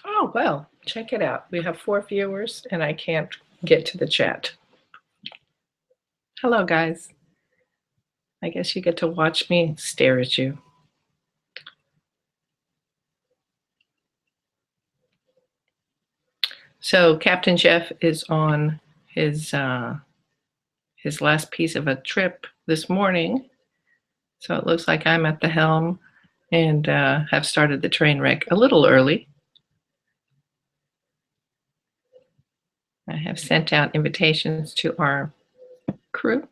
Oh, well, check it out. We have 4 viewers, and I can't get to the chat. Hello, guys. I guess you get to watch me stare at you. So Captain Jeff is on his last piece of a trip this morning. So it looks like I'm at the helm and have started the train wreck a little early. I have sent out invitations to our crew,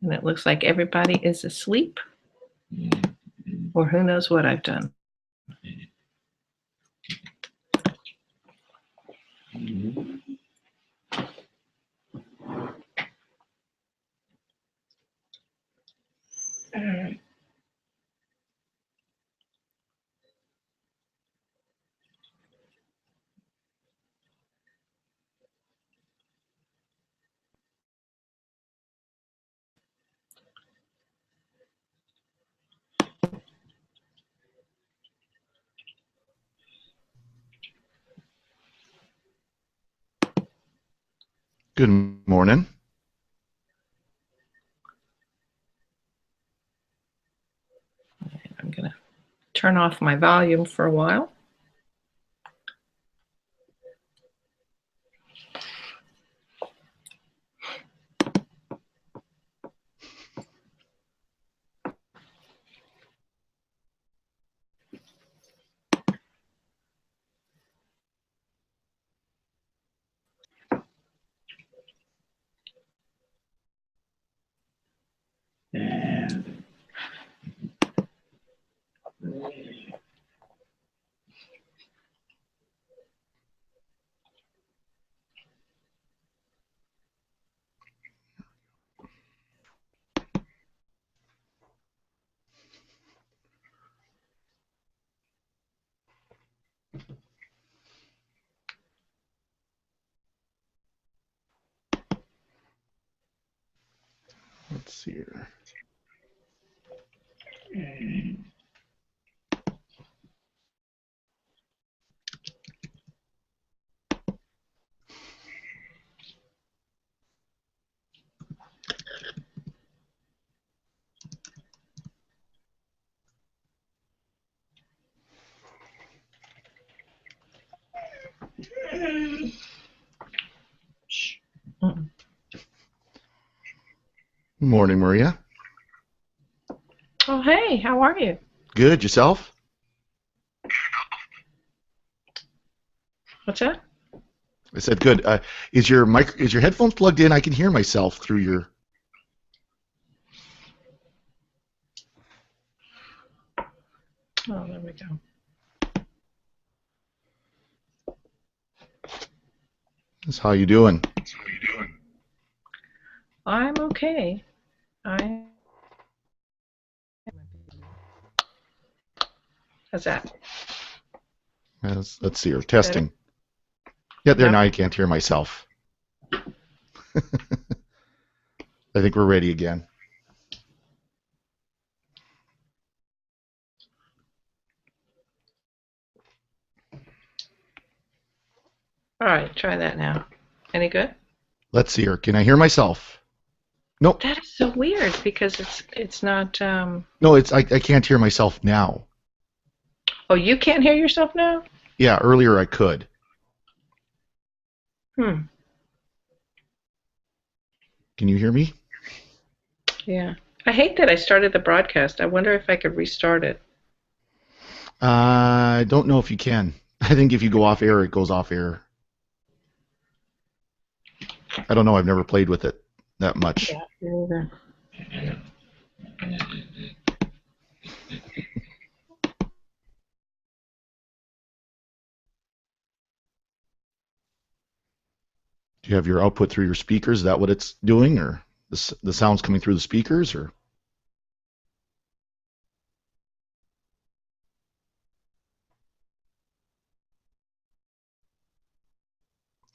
and it looks like everybody is asleep, or who knows what I've done. Good morning. I'm going to turn off my volume for a while. Let's see here. Shh. Mm-mm. Morning, Maria. Oh, hey, how are you? Good. Yourself? What's that? I said good. Is your headphones plugged in? I can hear myself through your. Oh, there we go. That's how you doing? I'm okay. I. How's that? Let's see here. Better? Testing. Yeah, there No? now I can't hear myself. I think we're ready again. All right, try that now. Any good? Let's see here. Can I hear myself? Nope. That is so weird because it's not. No, I can't hear myself now. Oh, you can't hear yourself now? Yeah, earlier I could. Hmm. Can you hear me? Yeah. I hate that I started the broadcast. I wonder if I could restart it. I don't know if you can. I think if you go off air, it goes off air. I don't know. I've never played with it that much. Yeah, me neither. Do you have your output through your speakers? Is that what it's doing, or the sound's coming through the speakers, or?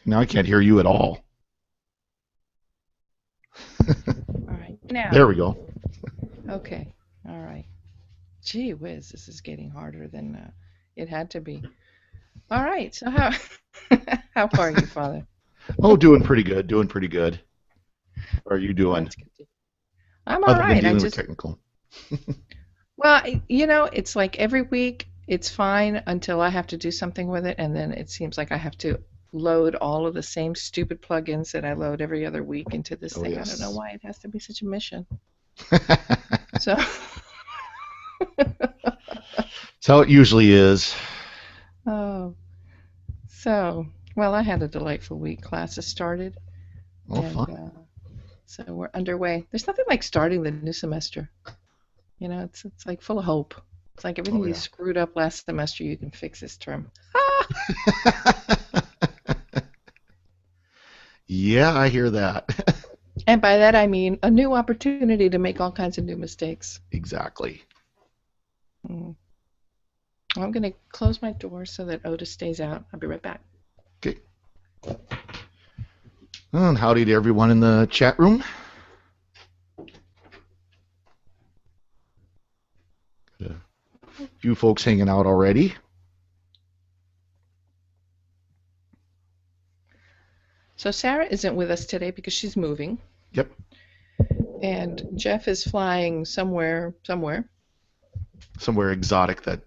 Now I can't hear you at all. All right. Now. There we go. Okay. All right. Gee whiz, this is getting harder than it had to be. All right. So how how are you, Father? Oh, doing pretty good. Doing pretty good. How are you Well, doing? that's good. I'm all Other than right. I dealing with just technical. well, it's like every week it's fine until I have to do something with it, and then it seems like I have to load all of the same stupid plugins that I load every other week into this Oh thing. I don't know yes. why it has to be such a mission. So That's how it usually is. oh, so well, I had a delightful week. Classes started, Oh, and fun. so we're underway. There's nothing like starting the new semester. It's like full of hope. It's like everything Oh you yeah. screwed up last semester, you can fix this term. Yeah, I hear that. And by that I mean a new opportunity to make all kinds of new mistakes. Exactly. Mm. I'm going to close my door so that Otis stays out. I'll be right back. Okay. Well, and howdy to everyone in the chat room. Got a few folks hanging out already. So Sarah isn't with us today because she's moving, Yep. and Jeff is flying somewhere. Somewhere exotic that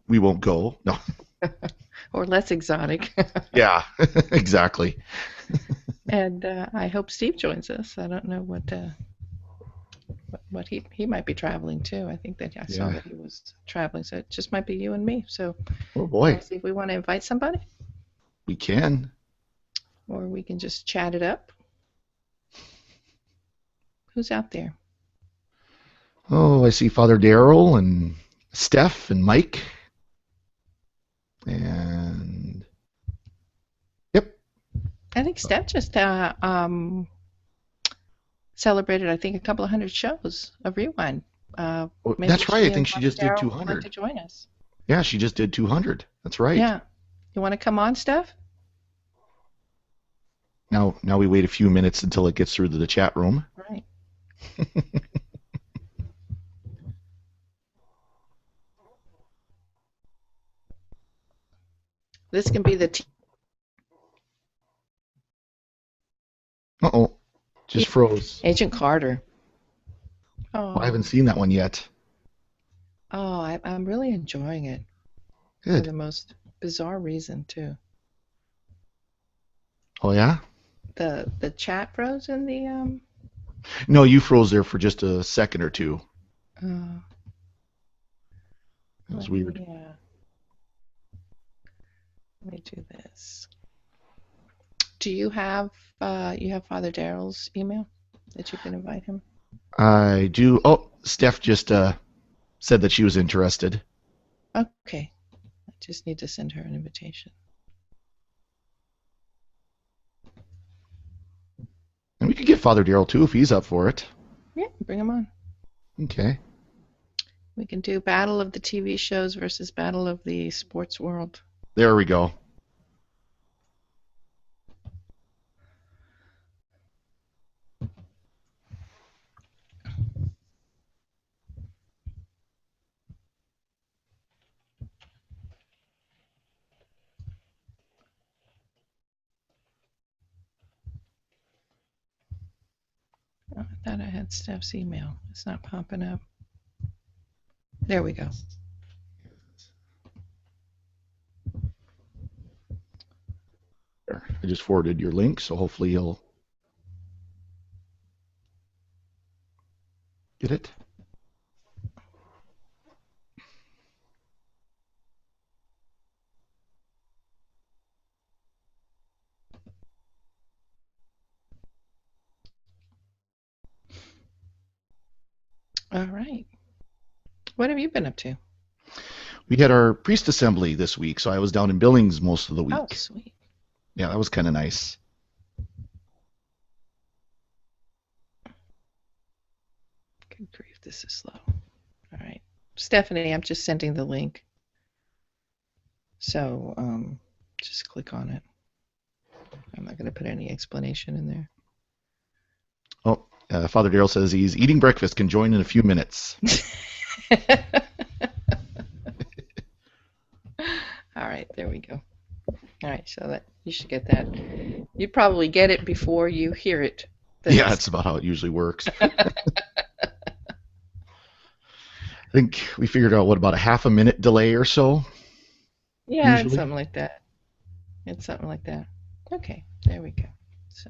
we won't go. No. Or less exotic. Yeah, exactly. And I hope Steve joins us. I don't know what he might be traveling too. I think that I saw Yeah. that he was traveling, so it just might be you and me. So Oh boy, let's see if we want to invite somebody, we can. or we can just chat it up. Who's out there? Oh, I see Father Daryl and Steph and Mike. And yep. I think Steph just celebrated, I think, a couple of hundred shows of Rewind. Oh, Maybe that's right. I she think and she Father just did Daryl would like to 200. join us. Yeah, she just did 200. That's right. Yeah. You want to come on, Steph? Now we wait a few minutes until it gets through to the chat room. Right. This can be the Uh-oh. Just froze. Agent Carter. Well, I Oh, haven't seen that one yet. I'm really enjoying it for Good. the most bizarre reason, too. Oh yeah? The chat froze in the No, you froze there for just a second or two. uh, It was let weird. me let me do this. Do you have Father Daryl's email that you can invite him? I do. Oh, Steph just said that she was interested. Okay. I just need to send her an invitation. And we could get Father Daryl too if he's up for it. Yeah, bring him on. Okay. We can do Battle of the TV shows versus Battle of the sports world. There we go. Oh, I thought I had Steph's email. It's not popping up. There we go. There. I just forwarded your link, so hopefully you'll get it. All right. What have you been up to? We had our priest assembly this week, so I was down in Billings most of the Oh, week. sweet. Yeah, that was kind of nice. Good grief, this is slow. All right. Stephanie, I'm just sending the link. So just click on it. I'm not going to put any explanation in there. Oh, Father Daryl says he's eating breakfast, can join in a few minutes. All right, there we go. All right, so that you should get that. You'd probably get it before you hear it. Yeah, that's about how it usually works. I think we figured out, what, about a half a minute delay or so, Yeah, it's usually? something like that. It's something like that. Okay, there we go. So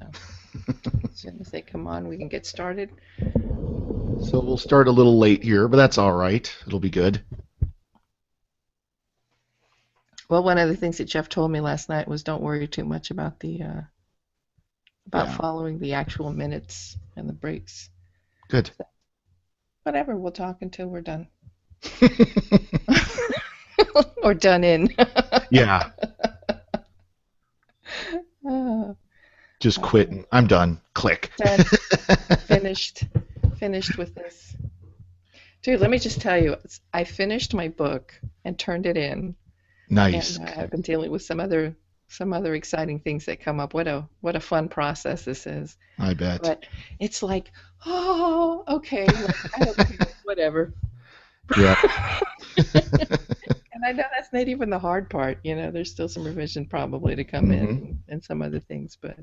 as soon as they come on, we can get started. So we'll start a little late here, but that's all right. It'll be good. Well, one of the things that Jeff told me last night was don't worry too much about the about Yeah, following the actual minutes and the breaks. good. So, whatever, we'll talk until we're done. Or done in. Yeah, Uh, just quit. And I'm done. Click. done. Finished. Finished with this. Dude, let me just tell you, I finished my book and turned it in, Nice. and I've been dealing with some other exciting things that come up. What a fun process this is. I bet. But it's like, oh, okay, like, I don't care, whatever. Yeah. And I know that's not even the hard part. There's still some revision probably to come hmm in and some other things, but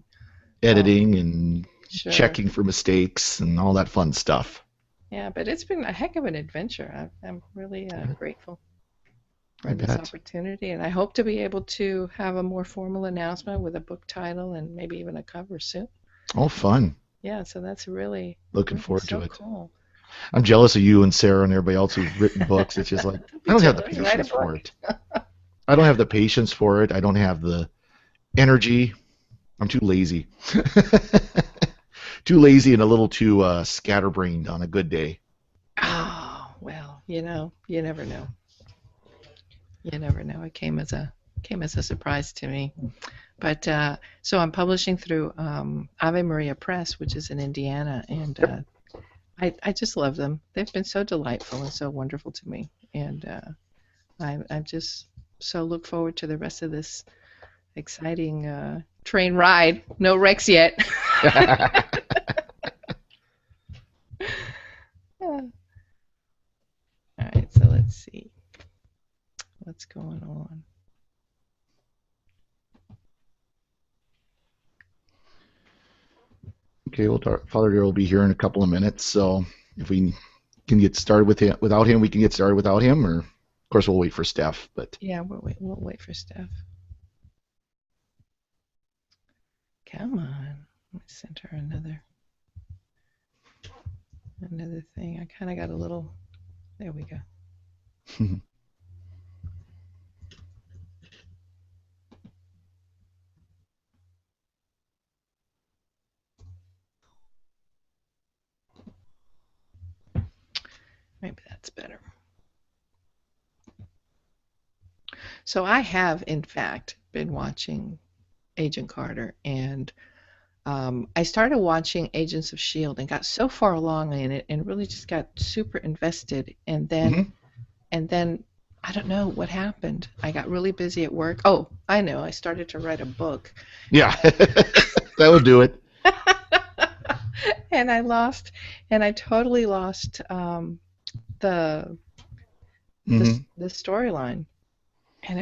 Editing and sure. checking for mistakes and all that fun stuff. Yeah, but it's been a heck of an adventure. I'm really grateful I for this bet. opportunity, and I hope to be able to have a more formal announcement with a book title and maybe even a cover soon. Oh, fun. Yeah, so that's really, Looking really forward to so it. cool. I'm jealous of you and Sarah and everybody else who've written books. It's just like, Don't I be don't have the jealous. Write a patience for book. it. I don't have the patience for it. I don't have the energy. I'm too lazy. Too lazy and a little too scatterbrained on a good day. Oh, well, you never know. You never know. It came as a surprise to me. But so I'm publishing through Ave Maria Press, which is in Indiana, and Yep. I just love them. They've been so delightful and so wonderful to me, and I just so look forward to the rest of this exciting train ride. No wrecks yet. All right, so let's see what's going on. Okay, well, Father Dear will be here in a couple of minutes, so if we can get started with him, without him, we can get started without him, or of course we'll wait for Steph. But Yeah, we'll wait for Steph. Come on. Let me send her another thing. I kind of got a little. There we go. Maybe that's better. So I have, in fact, been watching Agent Carter, and I started watching Agents of S.H.I.E.L.D. and got so far along in it and really just got super invested. And then I don't know what happened. I got really busy at work. Oh, I know. I started to write a book. Yeah, that would do it. And I totally lost the storyline. And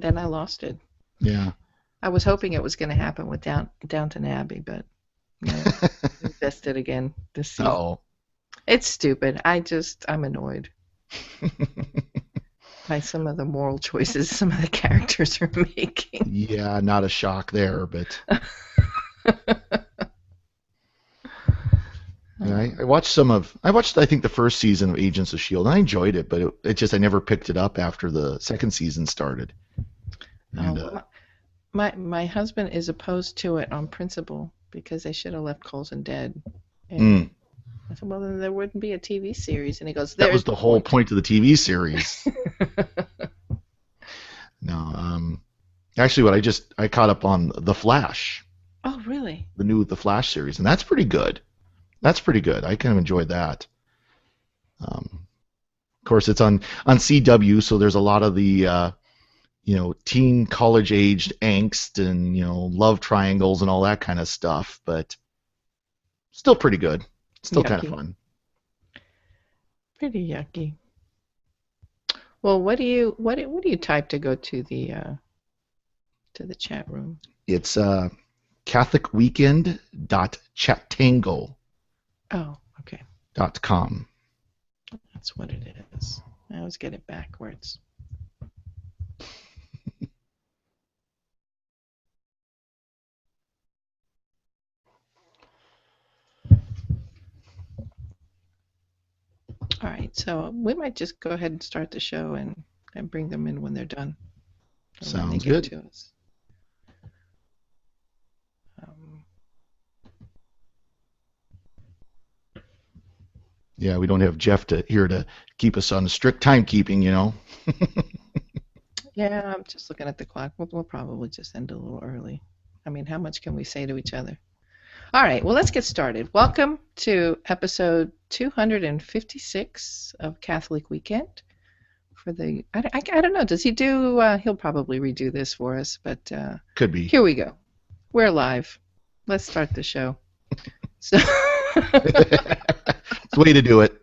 then I lost it. Yeah. I was hoping it was going to happen with Downton Abbey, but no, invested again this season. Oh. It's stupid. I'm annoyed by some of the moral choices some of the characters are making. Yeah, not a shock there, but yeah, I watched I think the first season of Agents of S.H.I.E.L.D. and I enjoyed it, but I never picked it up after the second season started. And, my husband is opposed to it on principle because they should have left Coulson dead. And I said, well, then there wouldn't be a TV series. And he goes, that was the whole point of the TV series. No, actually, I caught up on The Flash. Oh, really? The Flash series, and that's pretty good. I kind of enjoyed that. Of course, it's on CW, so there's a lot of the teen college-aged angst and love triangles and all that kind of stuff, but still pretty good. Still kind of fun. Pretty yucky. Well, what do you type to go to the chat room? It's catholicweekend.chatango. Oh, okay. .com. That's what it is. I always get it backwards. All right, so we might just go ahead and start the show and bring them in when they're done. Sounds good. To us. Yeah, we don't have Jeff here to keep us on strict timekeeping, Yeah, I'm just looking at the clock. We'll probably just end a little early. I mean, how much can we say to each other? All right, well, let's get started. Welcome to episode 256 of Catholic Weekend. I don't know, does he do, he'll probably redo this for us, but could be. Here we go. We're live. Let's start the show. So it's the way to do it.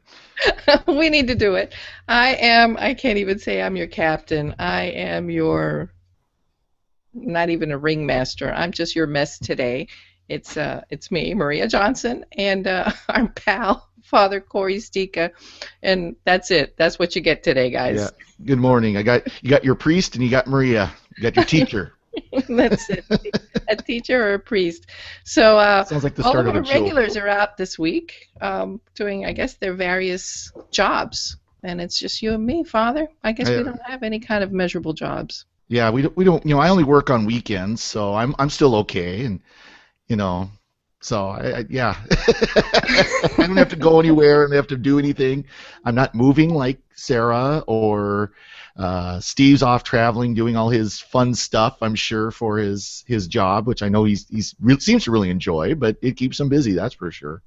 We need to do it. I can't even say I'm your captain. I am not even a ringmaster. I'm just your mess today. It's me, Maria Johnson, and our pal, Father Corey Stika, and that's it. That's what you get today, guys. Yeah. Good morning. You got your priest and you got Maria. You got your teacher. That's it. A teacher or a priest. So sounds like the start all of our regulars are out this week doing, I guess, their various jobs, and it's just you and me, Father. I guess we don't have any kind of measurable jobs. Yeah, we don't. I only work on weekends, so I'm still okay, and so yeah, I don't have to go anywhere and have to do anything. I'm not moving like Sarah or Steve's off traveling, doing all his fun stuff. I'm sure for his job, which I know he seems to really enjoy, but it keeps him busy. That's for sure.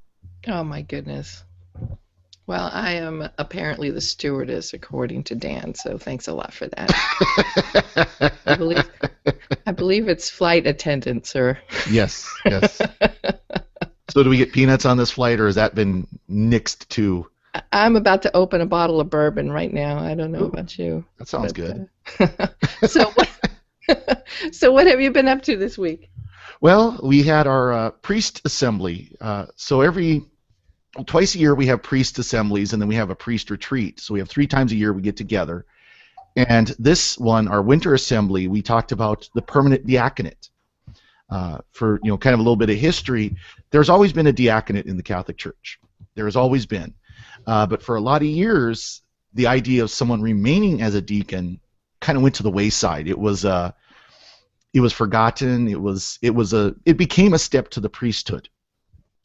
Oh my goodness. Well, I am apparently the stewardess, according to Dan. So thanks a lot for that. I believe it's flight attendant, sir. Yes. So do we get peanuts on this flight, or has that been nixed too? I'm about to open a bottle of bourbon right now. I don't know about you. That sounds good. So what have you been up to this week? Well, we had our priest assembly. So twice a year we have priest assemblies, and then we have a priest retreat. So we have 3 times a year we get together. And this one, our winter assembly, we talked about the permanent diaconate. For kind of a little bit of history, there's always been a diaconate in the Catholic Church. There has always been, but for a lot of years, the idea of someone remaining as a deacon kind of went to the wayside. It was forgotten. It became a step to the priesthood.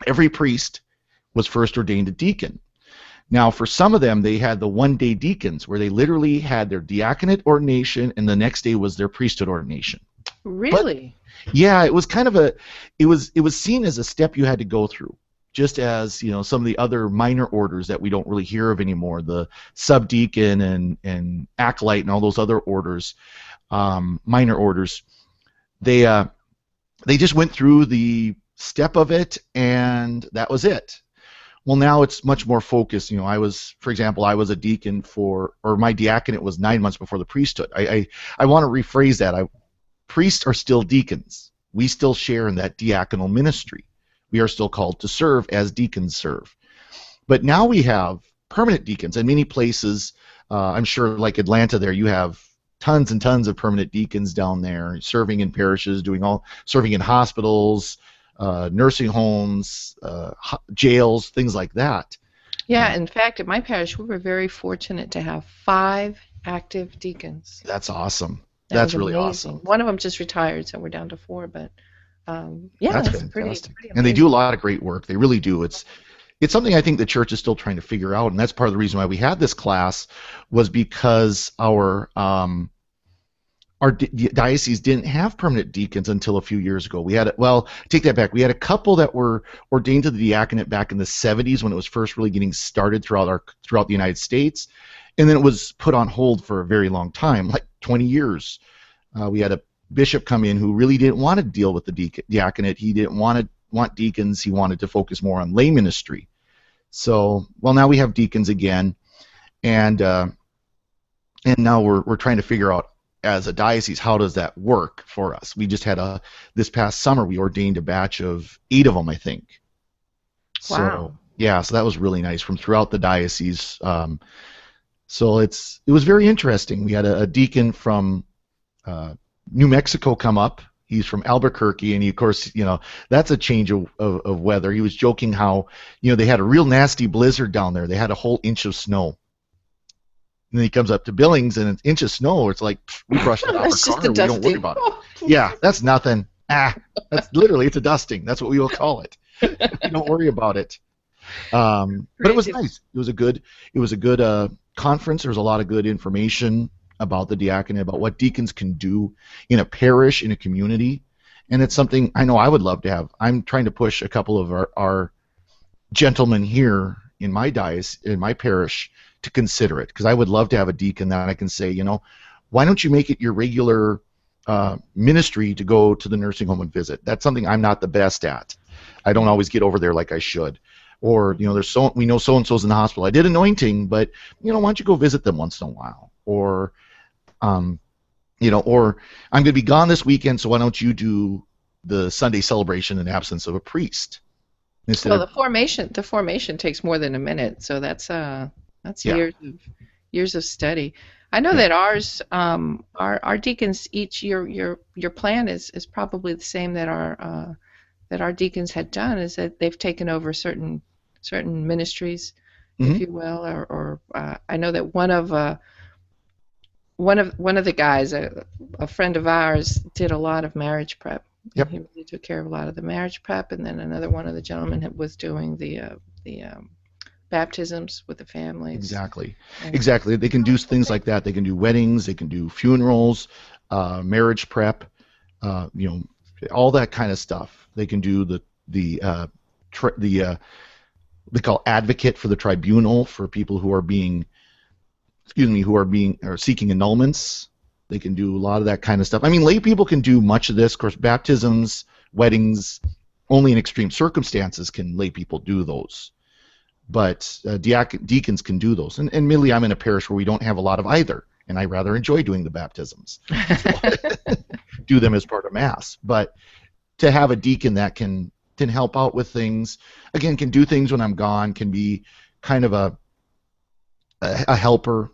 Every priest was first ordained a deacon. Now, for some of them, they had the one-day deacons, where they literally had their diaconate ordination, and the next day was their priesthood ordination. Really? But, yeah, it was kind of it was seen as a step you had to go through, just as some of the other minor orders that we don't really hear of anymore, the subdeacon and acolyte and all those other orders, minor orders. They just went through the step of it, and that was it. Well, now it's much more focused. For example, I was a deacon or my diaconate was 9 months before the priesthood. I want to rephrase that. Priests are still deacons. We still share in that diaconal ministry. We are still called to serve as deacons serve. But now we have permanent deacons. In many places, I'm sure like Atlanta there, you have tons and tons of permanent deacons down there serving in parishes, serving in hospitals, nursing homes, jails, things like that. Yeah, in fact, at my parish, we were very fortunate to have 5 active deacons. That's awesome. That's really amazing. awesome. One of them just retired, so we're down to 4. But yeah, that's pretty fantastic. amazing. And they do a lot of great work. They really do. It's something I think the church is still trying to figure out, and that's part of the reason why we had this class, was because our diocese didn't have permanent deacons until a few years ago. Take that back. We had a couple that were ordained to the diaconate back in the 70s when it was first really getting started throughout the United States, and then it was put on hold for a very long time, like 20 years. We had a bishop come in who really didn't want to deal with the diaconate. He didn't want deacons. He wanted to focus more on lay ministry. So, now we have deacons again, and now we're trying to figure out, as a diocese, how does that work for us? We just had this past summer, we ordained a batch of 8 of them, I think. Wow. So, yeah, so that was really nice from throughout the diocese. So it was very interesting. We had a deacon from New Mexico come up. He's from Albuquerque, and he, of course, that's a change of weather. He was joking how, they had a real nasty blizzard down there. They had a whole inch of snow. And then he comes up to Billings, and an inch of snow. It's like, we brushed it off our car, and we don't worry about it. Yeah, that's nothing. That's literally, it's a dusting. That's what we will call it. We don't worry about it. But it was nice. It was a good conference. There was a lot of good information about the diaconate, about what deacons can do in a parish, in a community. And it's something I know I would love to have. I'm trying to push a couple of our gentlemen here in my diocese, in my parish, to consider it, because I would love to have a deacon that I can say, why don't you make it your regular ministry to go to the nursing home and visit? That's something I'm not the best at. I don't always get over there like I should. Or, we know so-and-so's in the hospital. I did anointing, but, why don't you go visit them once in a while? Or, or I'm going to be gone this weekend, so why don't you do the Sunday celebration in absence of a priest? The formation takes more than a minute, so that's years of study. I know that our deacons each your plan is probably the same that our deacons had done, is that they've taken over certain ministries, if you will, or I know that one of the guys, a friend of ours, did a lot of marriage prep. Yep. He really took care of a lot of the marriage prep, and then another one of the gentlemen was doing the baptisms with the families. Exactly. They can do things like that. They can do weddings. They can do funerals, marriage prep, all that kind of stuff. They can do they call advocate for the tribunal for people who are seeking annulments. They can do a lot of that kind of stuff. I mean, lay people can do much of this. Of course, baptisms, weddings, only in extreme circumstances can lay people do those. But deacons can do those. And admittedly, I'm in a parish where we don't have a lot of either, and I rather enjoy doing the baptisms. Do them as part of Mass. But to have a deacon that can help out with things, again, can do things when I'm gone, can be kind of a helper,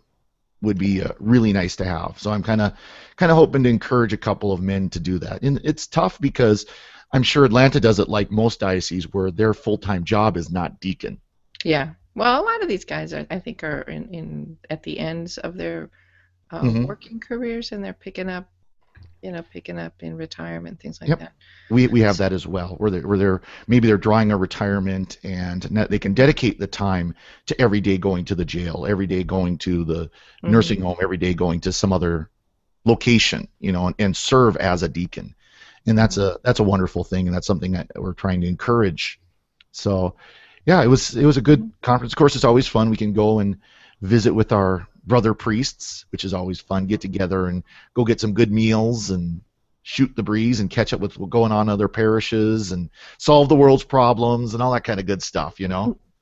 would be really nice to have. So I'm kind of hoping to encourage a couple of men to do that. And it's tough because I'm sure Atlanta does it like most dioceses where their full-time job is not deacon. Yeah. Well, a lot of these guys are, I think, are in at the ends of their Hmm. working careers, and they're picking up in retirement, things like Yep. that. We have that as well, where they're maybe they're drawing a retirement and they can dedicate the time to every day going to the jail, every day going to the Hmm. nursing home, every day going to some other location, and serve as a deacon. And that's a wonderful thing, and that's something that we're trying to encourage. So, yeah, it was a good conference. Of course, it's always fun. We can go and visit with our brother priests, which is always fun. Get together and go get some good meals and shoot the breeze and catch up with what's going on in other parishes and solve the world's problems and all that kind of good stuff.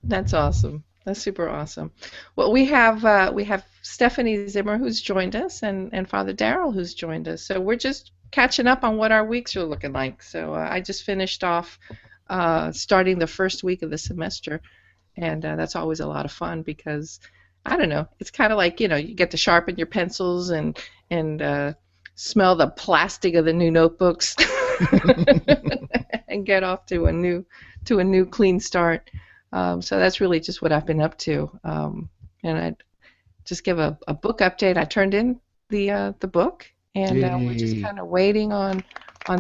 That's awesome. That's super awesome. Well, we have Stephanie Zimmer who's joined us, and Father Darrell who's joined us. So we're just catching up on what our weeks are looking like. So I just finished off starting the first week of the semester, and that's always a lot of fun because I don't know. It's kind of like you get to sharpen your pencils and smell the plastic of the new notebooks and get off to a new clean start. So that's really just what I've been up to. And I just give a book update. I turned in the book, and we're just Yay. kind of waiting on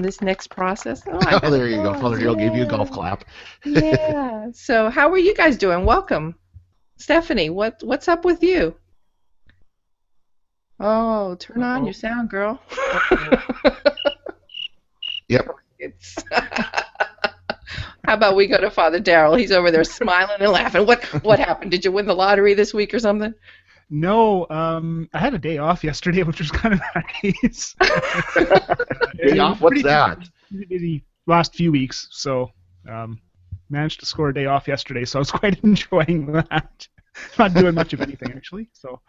this next process. Oh, I Oh, got there you go. applause! Father Harold gave you a golf Yeah, clap. yeah. So how are you guys doing? Welcome, Stephanie. What's up with you? Oh, turn on your Uh-oh. sound, girl. Uh-oh. Yep. It's How about we go to Father Darrell? He's over there smiling and laughing. What happened? Did you win the lottery this week or something? No, I had a day off yesterday, which was kind of nice. Day It was off? What's that? pretty busy last few weeks, so um, managed to score a day off yesterday, so I was quite enjoying that. Not doing much of anything actually. So,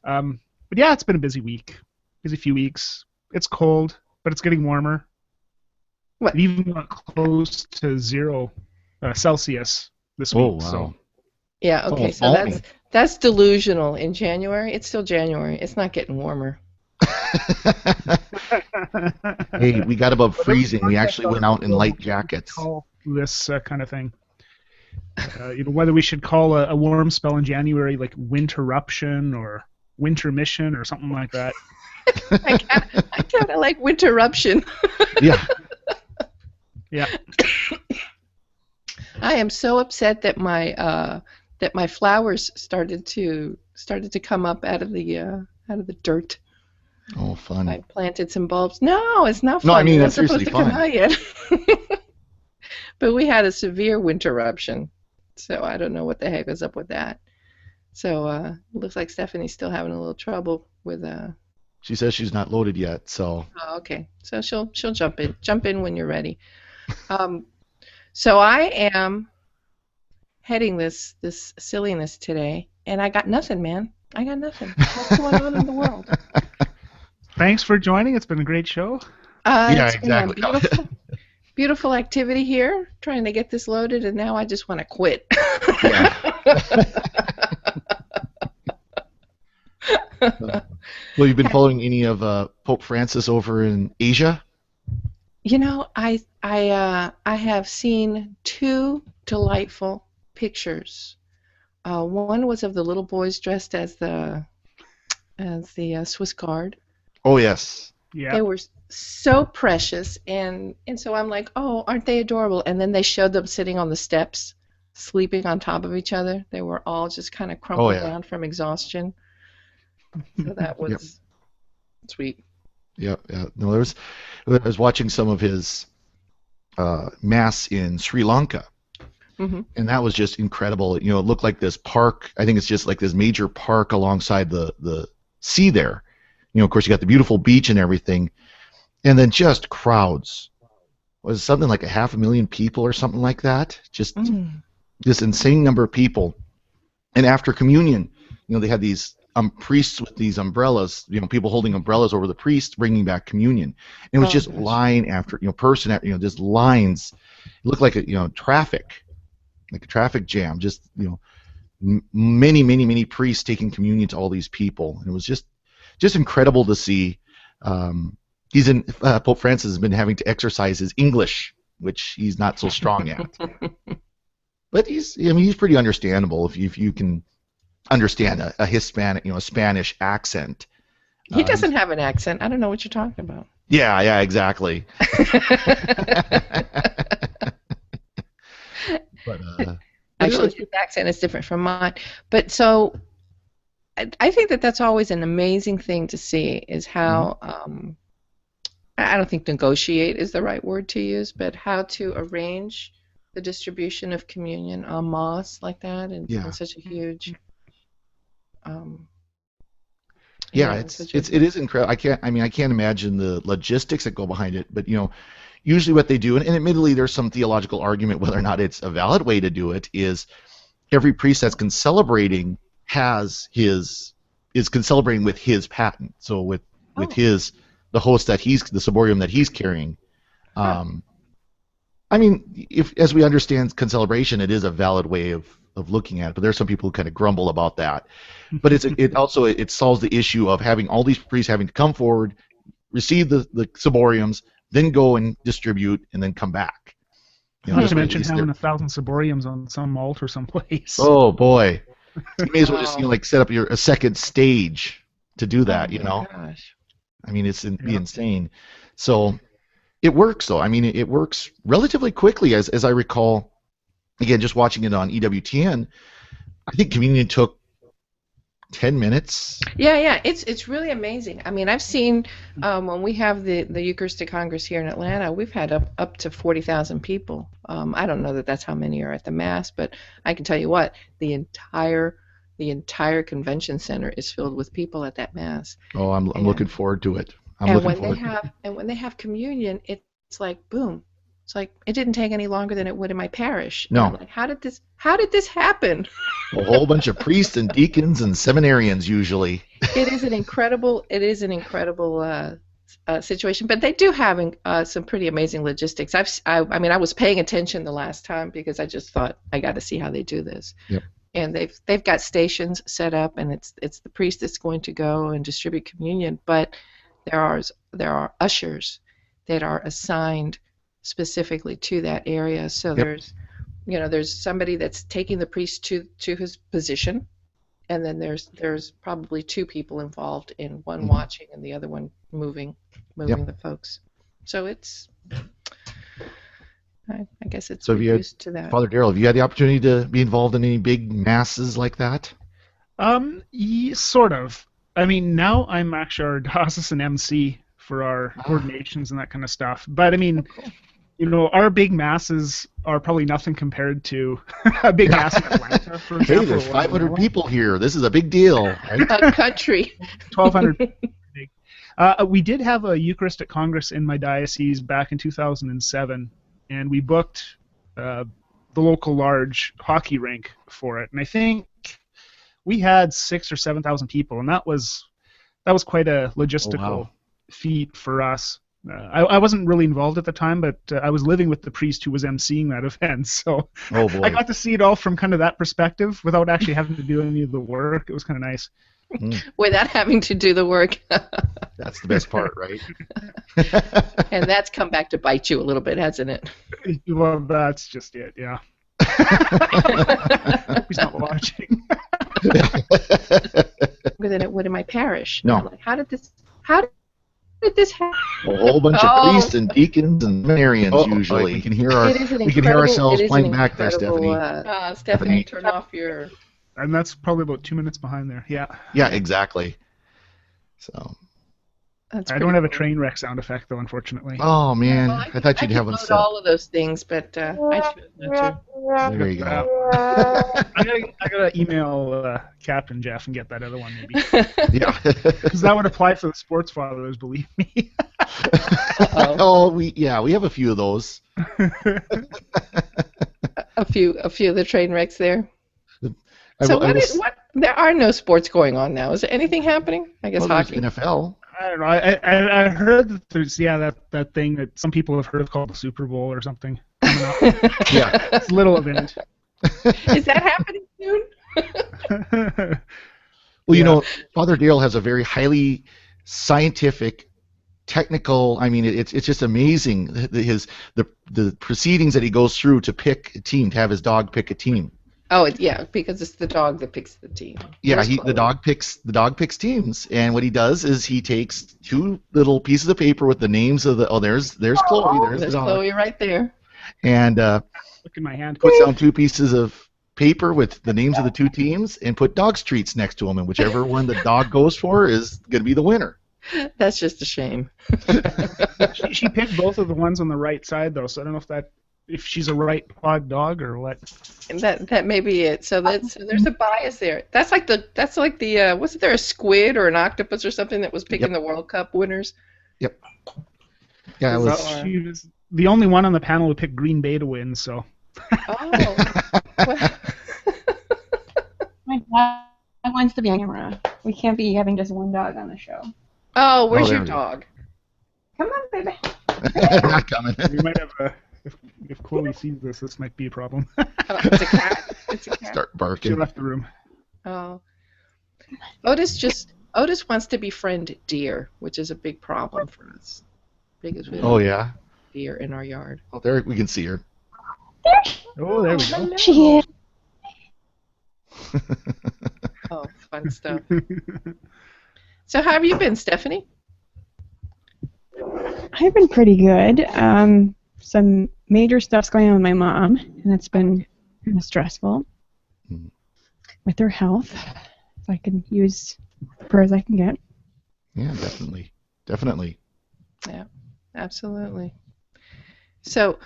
but yeah, it's been a busy few weeks. It's cold, but it's getting warmer. What? It even got close to 0 Celsius this Oh, week. So wow. Yeah, It's okay. almost So balmy. that's delusional in January. It's still January. It's not getting warmer. Hey, we got above Well, there was freezing. a We contest actually out went in the out in world light what we should jackets. call this kind of thing. Whether we should call a warm spell in January like winterruption or wintermission or something like that. I kind of like winterruption. Yeah. Yeah. I am so upset that my flowers started to come up out of the dirt. Oh, I fun. planted some bulbs. No, it's not No, I fun. They're mean, not that's seriously supposed to come fun. out yet. But we had a severe winter eruption, so I don't know what the heck is up with that. So it looks like Stephanie's still having a little trouble with She says she's not loaded yet, so. Oh, okay. So she'll jump in when you're ready. Um, so I am heading this silliness today, and I got nothing, man. I got nothing. What's going on in the world? Thanks for joining. It's been a great show. Yeah, It's been a exactly. beautiful activity here, trying to get this loaded, and now I just want to quit. Yeah. Well, you've been following any of Pope Francis over in Asia? I have seen two delightful pictures. One was of the little boys dressed as the Swiss Guard. Oh, yes. Yeah. They were so precious, and so I'm like, oh, aren't they adorable? And then they showed them sitting on the steps, sleeping on top of each other. They were all just kind of Oh, crumpled yeah. down from exhaustion. So that Yep. was sweet. Yep. Yeah. No, I was watching some of his mass in Sri Lanka, Hmm. and that was just incredible. It looked like this park. I think it's just like this major park alongside the sea there. Of course, you got the beautiful beach and everything, and then just crowds. Was it something like 500,000 people or something like that? Just Mm. this insane number of people. And after communion, they had these priests with these umbrellas, people holding umbrellas over the priest, bringing back communion. And it was Oh just gosh. line after, person after, just lines. It looked like traffic, like a traffic jam. Just, many, many, many priests taking communion to all these people, and it was just incredible to see. Pope Francis has been having to exercise his English, which he's not so strong at. But he's pretty understandable if you can understand a Hispanic, a Spanish accent. He doesn't have an accent. I don't know what you're talking about. Yeah, exactly. But actually, his accent is different from mine. But so, I think that's always an amazing thing to see is how. I don't think negotiate is the right word to use, but how to arrange the distribution of communion en masse like that, and in such a huge. It is incredible. I can't imagine the logistics that go behind it, but usually what they do, and admittedly there's some theological argument whether or not it's a valid way to do it, is every priest that's concelebrating is concelebrating with his patent, so with the host the ciborium that he's carrying. If as we understand concelebration, it is a valid way of looking at it, but there's some people who kind of grumble about that. But it also solves the issue of having all these priests having to come forward, receive the ciboriums, then go and distribute, and then come back. Not to mention having 1,000 ciboriums on some altar someplace. Oh boy, you may as well just set up a second stage to do that. Gosh. It'd be insane. So it works though. It works relatively quickly, as I recall. Again, just watching it on EWTN, I think communion took 10 minutes. Yeah, it's really amazing. I've seen when we have the Eucharistic Congress here in Atlanta, we've had up to 40,000 people. I don't know that that's how many are at the Mass, but I can tell you what, the entire convention center is filled with people at that Mass. Oh, I'm looking forward to it. When they have communion, it's like boom. It's like it didn't take any longer than it would in my parish. No. I'm like, how did this happen? A whole bunch of priests and deacons and seminarians usually. It is an incredible situation, but they do have some pretty amazing logistics. I was paying attention the last time because I just thought I got to see how they do this. Yep. And they've got stations set up, and it's the priest that's going to go and distribute communion, but there are ushers that are assigned specifically to that area. So there's somebody that's taking the priest to his position, and then there's probably two people involved in one watching and the other one moving the folks. So it's I guess it's used to that. Father Darrell, have you had the opportunity to be involved in any big masses like that? Sort of. Now I'm actually our diocesan MC for our ordinations and that kind of stuff. But cool. Our big masses are probably nothing compared to a big mass in Atlanta, for example. Hey, there's 500 people here. This is a big deal, right? A country. 1,200. We did have a Eucharistic Congress in my diocese back in 2007, and we booked the local large hockey rink for it. And I think we had 6,000 or 7,000 people, and that was quite a logistical feat for us. I wasn't really involved at the time, but I was living with the priest who was emceeing that event, so I got to see it all from kind of that perspective without actually having to do any of the work. It was kind of nice. Without having to do the work. That's the best part, right? And that's come back to bite you a little bit, hasn't it? Well, that's just it, yeah. He's not watching. Than it would in my parish. No. I'm like, how did this happen? A whole bunch of priests and deacons and seminarians usually. We can hear ourselves playing back there, Stephanie. Stephanie, turn off your. And that's probably about 2 minutes behind there. Yeah. Yeah, exactly. So. I don't have a train wreck sound effect though, unfortunately. Oh man, I thought you'd have one set. All of those things, but I chose not to. There you go. I gotta email Captain Jeff and get that other one maybe. Yeah. Because that would apply for the sports fathers, believe me. We have a few of those. a few of the train wrecks there. So there are no sports going on now. Is there anything happening? I guess hockey. NFL. I don't know. I heard that there's that thing that some people have heard of called the Super Bowl or something coming up. Yeah, it's a little event. Is that happening soon? Well, Yeah. Father Dale has a very highly scientific, technical. I mean, it's just amazing the proceedings that he goes through to pick a team, to have his dog pick a team. Oh, yeah, because it's the dog that picks the team. Yeah, Where's the Chloe? dog picks teams, and what he does is he takes two little pieces of paper with the names of the there's Chloe, there's the There's dog, Chloe right there. and Look in my hand. puts down two pieces of paper with the names of the two teams and put dog streets next to them, and whichever one the dog goes for is going to be the winner. That's just a shame. She picked both of the ones on the right side though, so I don't know if she's a right pawed dog or what. And that may be it. So there's a bias there. That's like the wasn't there a squid or an octopus or something that was picking Yep. the World Cup winners? Yep. Yeah, it Well, was. She was the only one on the panel who picked Green Bay to win, so. Oh. Well, My dog wants to be on camera. We can't be having just one dog on the show. oh, where's there your we go. dog? Come on, baby. Not coming. We might have if Chloe sees this might be a problem. Oh, it's a cat. It's a cat. Start She barking. left the room. Oh. Otis wants to befriend deer, which is a big problem for us. Because we Oh have yeah. deer in our yard. Oh, there we can see her. Oh, there we go. She is. Oh, fun stuff. So how have you been, Stephanie? I've been pretty good. Some major stuff's going on with my mom, and it's been kind of stressful Mhm. with her health. So I can use the prayers I can get. Yeah, definitely. Absolutely. So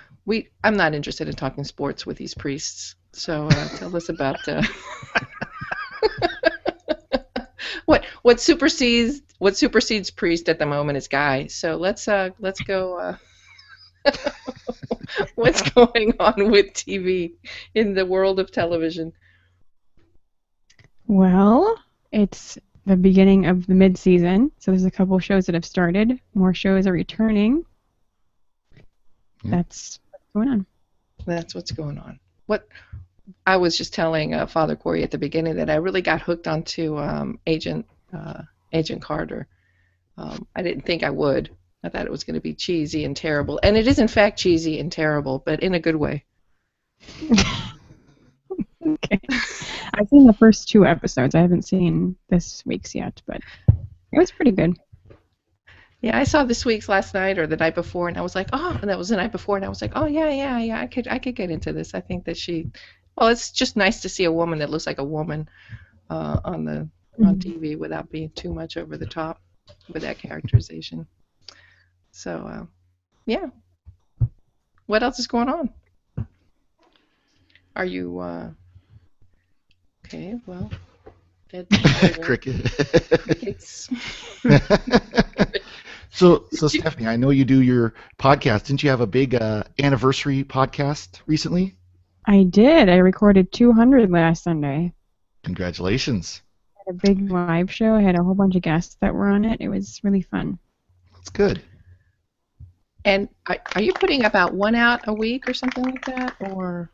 I'm not interested in talking sports with these priests. So tell us about what supersedes priest at the moment is guy. So let's go. What's going on with TV in the world of television? Well, it's the beginning of the mid-season, so there's a couple shows that have started. More shows are returning. Yeah. That's what's going on. That's what's going on. What I was just telling Father Corey at the beginning that I really got hooked onto Agent Carter. I didn't think I would. I thought it was going to be cheesy and terrible, and it is in fact cheesy and terrible, but in a good way. Okay. I've seen the first 2 episodes. I haven't seen this week's yet, but it was pretty good. Yeah, I saw this week's last night or the night before, and I was like, oh, and that was the night before, and I was like, oh yeah, I could get into this. I think that well, it's just nice to see a woman that looks like a woman on TV without being too much over the top with that characterization. So yeah, what else is going on? Are you okay? Well, Cricket. crickets. So Stephanie, I know you do your podcast. Didn't you have a big anniversary podcast recently? I did. I recorded 200 last Sunday. Congratulations. I had a big live show. I had a whole bunch of guests that were on it. It was really fun. That's good. And are you putting about one out a week or something like that, or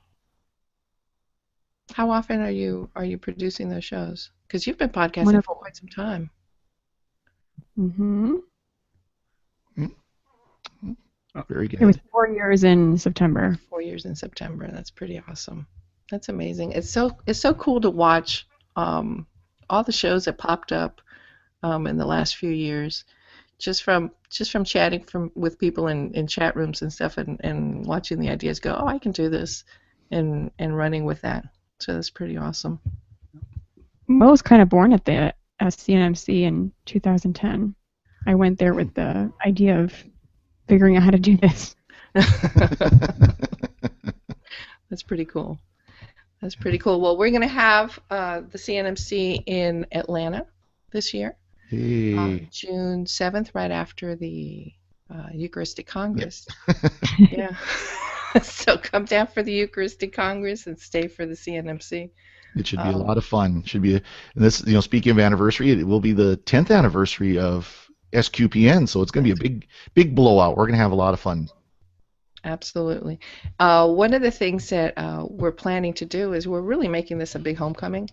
how often are you producing those shows? Because you've been podcasting for quite some time. Mm-hmm. Very It was good. 4 years in September. 4 years in September. That's pretty awesome. That's amazing. It's so cool to watch all the shows that popped up in the last few years, just from chatting with people in chat rooms and stuff, and watching the ideas go. Oh, I can do this, and running with that. So that's pretty awesome. Mo was kind of born at the CNMC in 2010. I went there with the idea of figuring out how to do this. That's pretty cool. That's pretty cool. Well, we're going to have the CNMC in Atlanta this year, Hey. June 7th, right after the Eucharistic Congress. Yeah. So come down for the Eucharistic Congress and stay for the CNMC. It should be a lot of fun. Should be and this, speaking of anniversary, it will be the 10th anniversary of SQPN, so it's going to be a big blowout. We're going to have a lot of fun. Absolutely. One of the things that we're planning to do is we're really making this a big homecoming.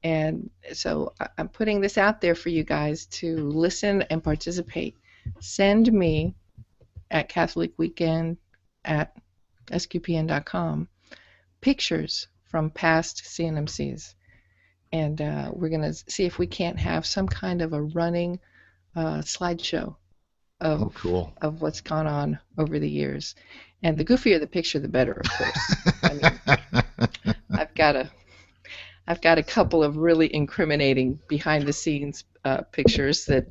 And so I'm putting this out there for you guys to listen and participate. Send me at Catholic Weekend at sqpn.com pictures from past CNMCs. And we're going to see if we can't have some kind of a running slideshow Oh, cool. of what's gone on over the years. And the goofier the picture, the better, of course. I mean, I've got a couple of really incriminating behind-the-scenes pictures that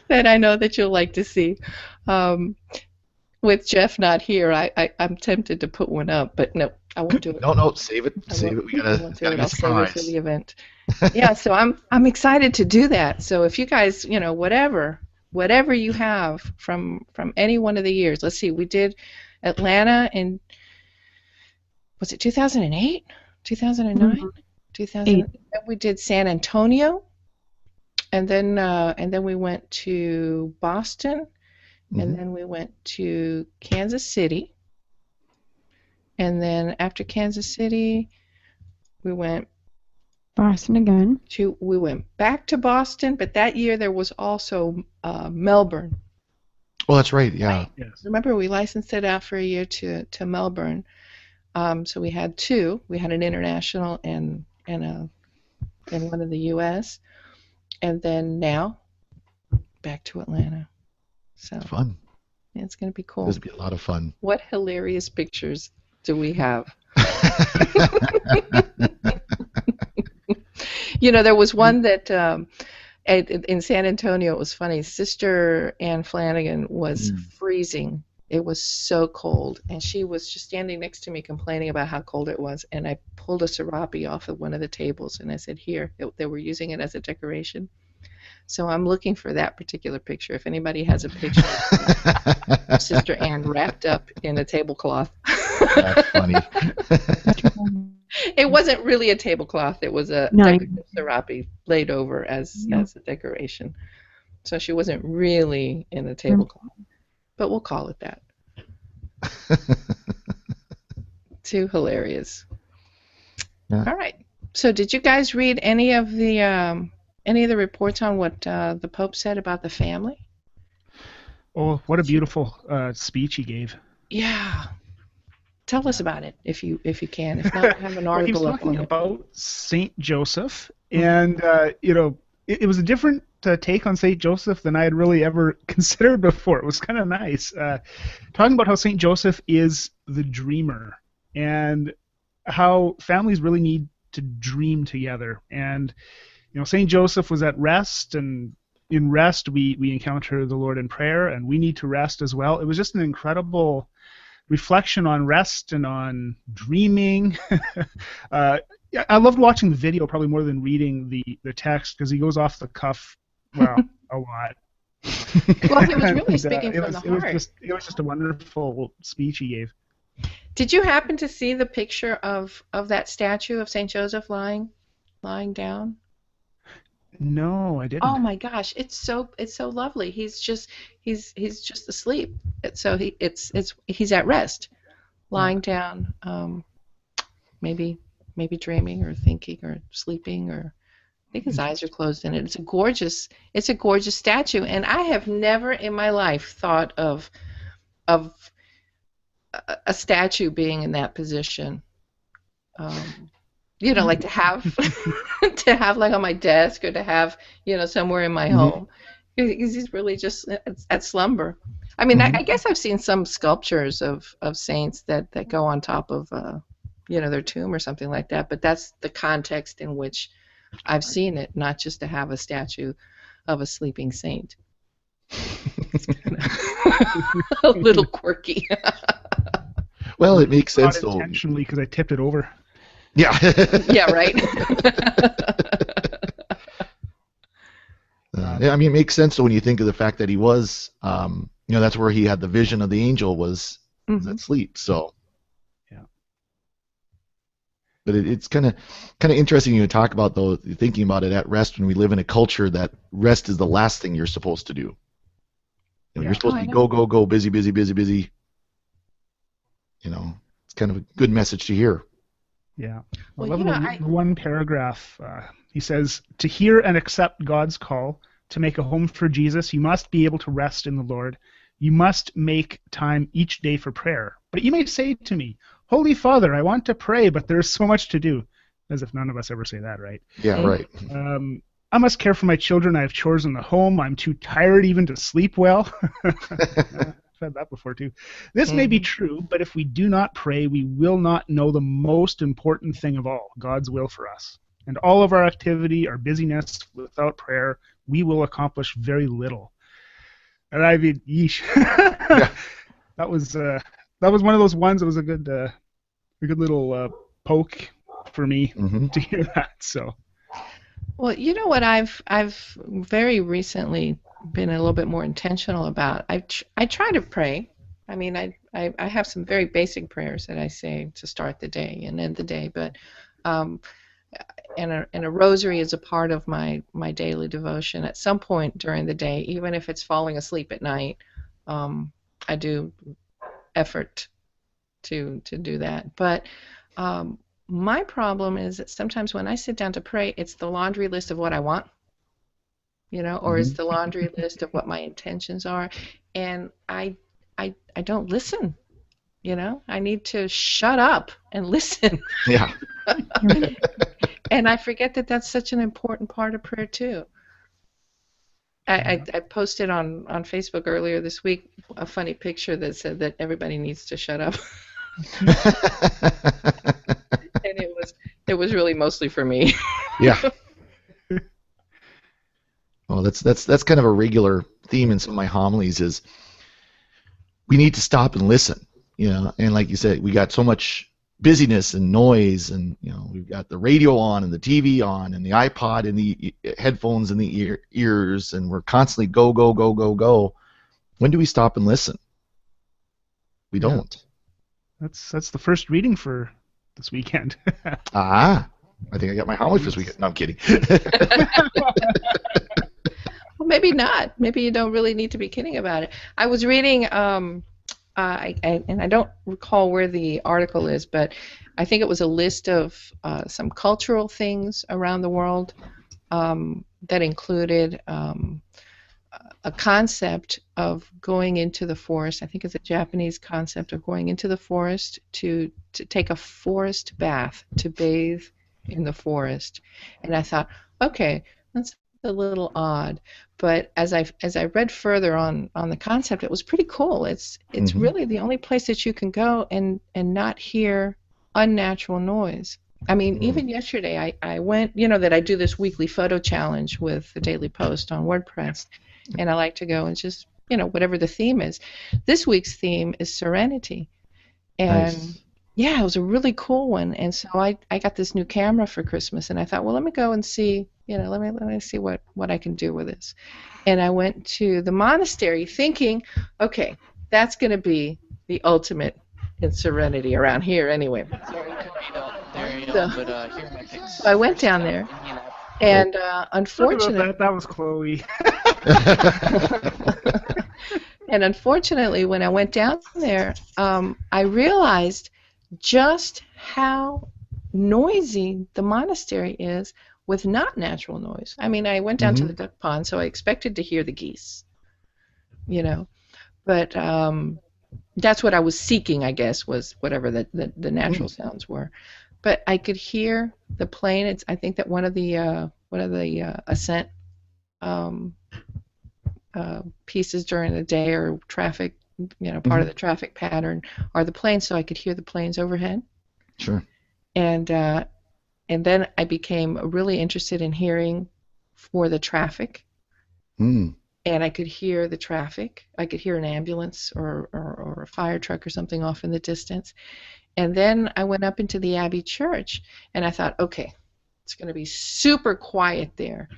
that I know that you'll like to see. With Jeff not here, I'm tempted to put one up, but no, I won't do it. No, save it. Save it. We gotta I'll be save it surprised. for the event. Yeah, so I'm excited to do that. So if you guys, whatever you have from any one of the years. Let's see, we did Atlanta in, was it 2008, 2009, 2000. We did San Antonio, and then we went to Boston. And then we went to Kansas City. And then after Kansas City, we went Boston again. We went back to Boston, but that year there was also Melbourne. Oh, that's right. Yeah. Right? Yes. Remember, we licensed it out for a year to Melbourne. So we had two. We had an international and one in the U.S. And then now back to Atlanta. So fun. Yeah, it's going to be cool. This will be a lot of fun. What hilarious pictures do we have? There was one that in San Antonio, it was funny. Sister Ann Flanagan was freezing. It was so cold, and she was just standing next to me complaining about how cold it was, and I pulled a serape off of one of the tables, and I said, here. They were using it as a decoration. So I'm looking for that particular picture. If anybody has a picture of Sister Ann wrapped up in a tablecloth. That's funny. It wasn't really a tablecloth. It was a decorative serape laid over as a decoration. So she wasn't really in a tablecloth. But we'll call it that. Too hilarious. Yeah. All right. So did you guys read any of the reports on what the Pope said about the family? Oh, what a beautiful speech he gave. Yeah. Tell us about it if you can. If not, I have an article well, he was talking about Saint Joseph, and it was a different take on Saint Joseph than I had really ever considered before. It was kind of nice. Talking about how Saint Joseph is the dreamer, and how families really need to dream together. And Saint Joseph was at rest, and in rest we encounter the Lord in prayer, and we need to rest as well. It was just an incredible reflection on rest and on dreaming. I loved watching the video probably more than reading the text, because he goes off the cuff, well, a lot. Well, he was really speaking from the heart. It was just a wonderful speech he gave. Did you happen to see the picture of that statue of Saint Joseph lying down? No, I didn't. Oh my gosh, it's so lovely. He's just asleep. So he's at rest, lying down, maybe dreaming or thinking or sleeping, or I think his eyes are closed in it. It's a gorgeous statue, and I have never in my life thought of a statue being in that position. Like to have like on my desk, or to have somewhere in my home, because he's really just at slumber. I mean, I guess I've seen some sculptures of saints that go on top of their tomb or something like that, but that's the context in which I've seen it, not just to have a statue of a sleeping saint. It's a little quirky. Well, it makes sense though. Not intentionally, because I tipped it over. Yeah. Yeah, right. I mean, it makes sense though when you think of the fact that he was, that's where he had the vision of the angel was at sleep. So. Yeah. But it's kind of interesting to talk about though, thinking about it at rest, when we live in a culture that rest is the last thing you're supposed to do. You're supposed to be go, busy, busy, busy, busy. It's kind of a good message to hear. Yeah. I Well, love you know, I the one paragraph. He says, to hear and accept God's call to make a home for Jesus, you must be able to rest in the Lord. You must make time each day for prayer. But you may say to me, Holy Father, I want to pray, but there's so much to do. As if none of us ever say that, right? Yeah, right. I must care for my children. I have chores in the home. I'm too tired even to sleep well. I've had that before too. This may be true, but if we do not pray, we will not know the most important thing of all, God's will for us. And all of our activity, our busyness, without prayer, we will accomplish very little. And I mean, yeesh. Yeah. That was one of those ones that was a good little poke for me to hear that. So. Well, you know what I've very recently been a little bit more intentional about. I try to pray. I mean, I have some very basic prayers that I say to start the day and end the day, but and a rosary is a part of my daily devotion. At some point during the day, even if it's falling asleep at night, I do effort to do that. But my problem is that sometimes when I sit down to pray, it's the laundry list of what I want, or it's the laundry list of what my intentions are, and I don't listen. I need to shut up and listen. Yeah. And I forget that that's such an important part of prayer too. I posted on Facebook earlier this week a funny picture that said that everybody needs to shut up. And it was really mostly for me. Yeah. Well, that's kind of a regular theme in some of my homilies is we need to stop and listen, and like you said, we got so much busyness and noise, and we've got the radio on and the TV on and the iPod and the headphones in the ears, and we're constantly go go go go go. When do we stop and listen? We don't. That's the first reading for this weekend. I think I got my homily for this weekend. No, I'm kidding. Well, maybe not. Maybe you don't really need to be kidding about it. I was reading, and I don't recall where the article is, but I think it was a list of some cultural things around the world that included a concept of going into the forest. I think it's a Japanese concept of going into the forest to take a forest bath, to bathe in the forest. And I thought, okay, that's a little odd. But as I read further on the concept, it was pretty cool. It's really the only place that you can go and not hear unnatural noise. I mean, even yesterday I went, that I do this weekly photo challenge with the Daily Post on WordPress, and I like to go and just, whatever the theme is. This week's theme is serenity. And Nice. yeah, it was a really cool one. And so I got this new camera for Christmas, and I thought, well, let me go and see, let me see what I can do with this. And I went to the monastery thinking, okay, that's going to be the ultimate in serenity around here anyway. So I went down there, and unfortunately, that was Chloe. And unfortunately, when I went down there, I realized just how noisy the monastery is with not natural noise. I mean, I went down to the duck pond, so I expected to hear the geese, but that's what I was seeking, I guess, was whatever the natural sounds were. But I could hear the plane. I think that one of the ascent pieces during the day, or traffic, part of the traffic pattern, are the planes, so I could hear the planes overhead. Sure. And then I became really interested in hearing for the traffic. And I could hear the traffic. I could hear an ambulance or a fire truck or something off in the distance. And then I went up into the Abbey Church, and I thought, okay, it's going to be super quiet there.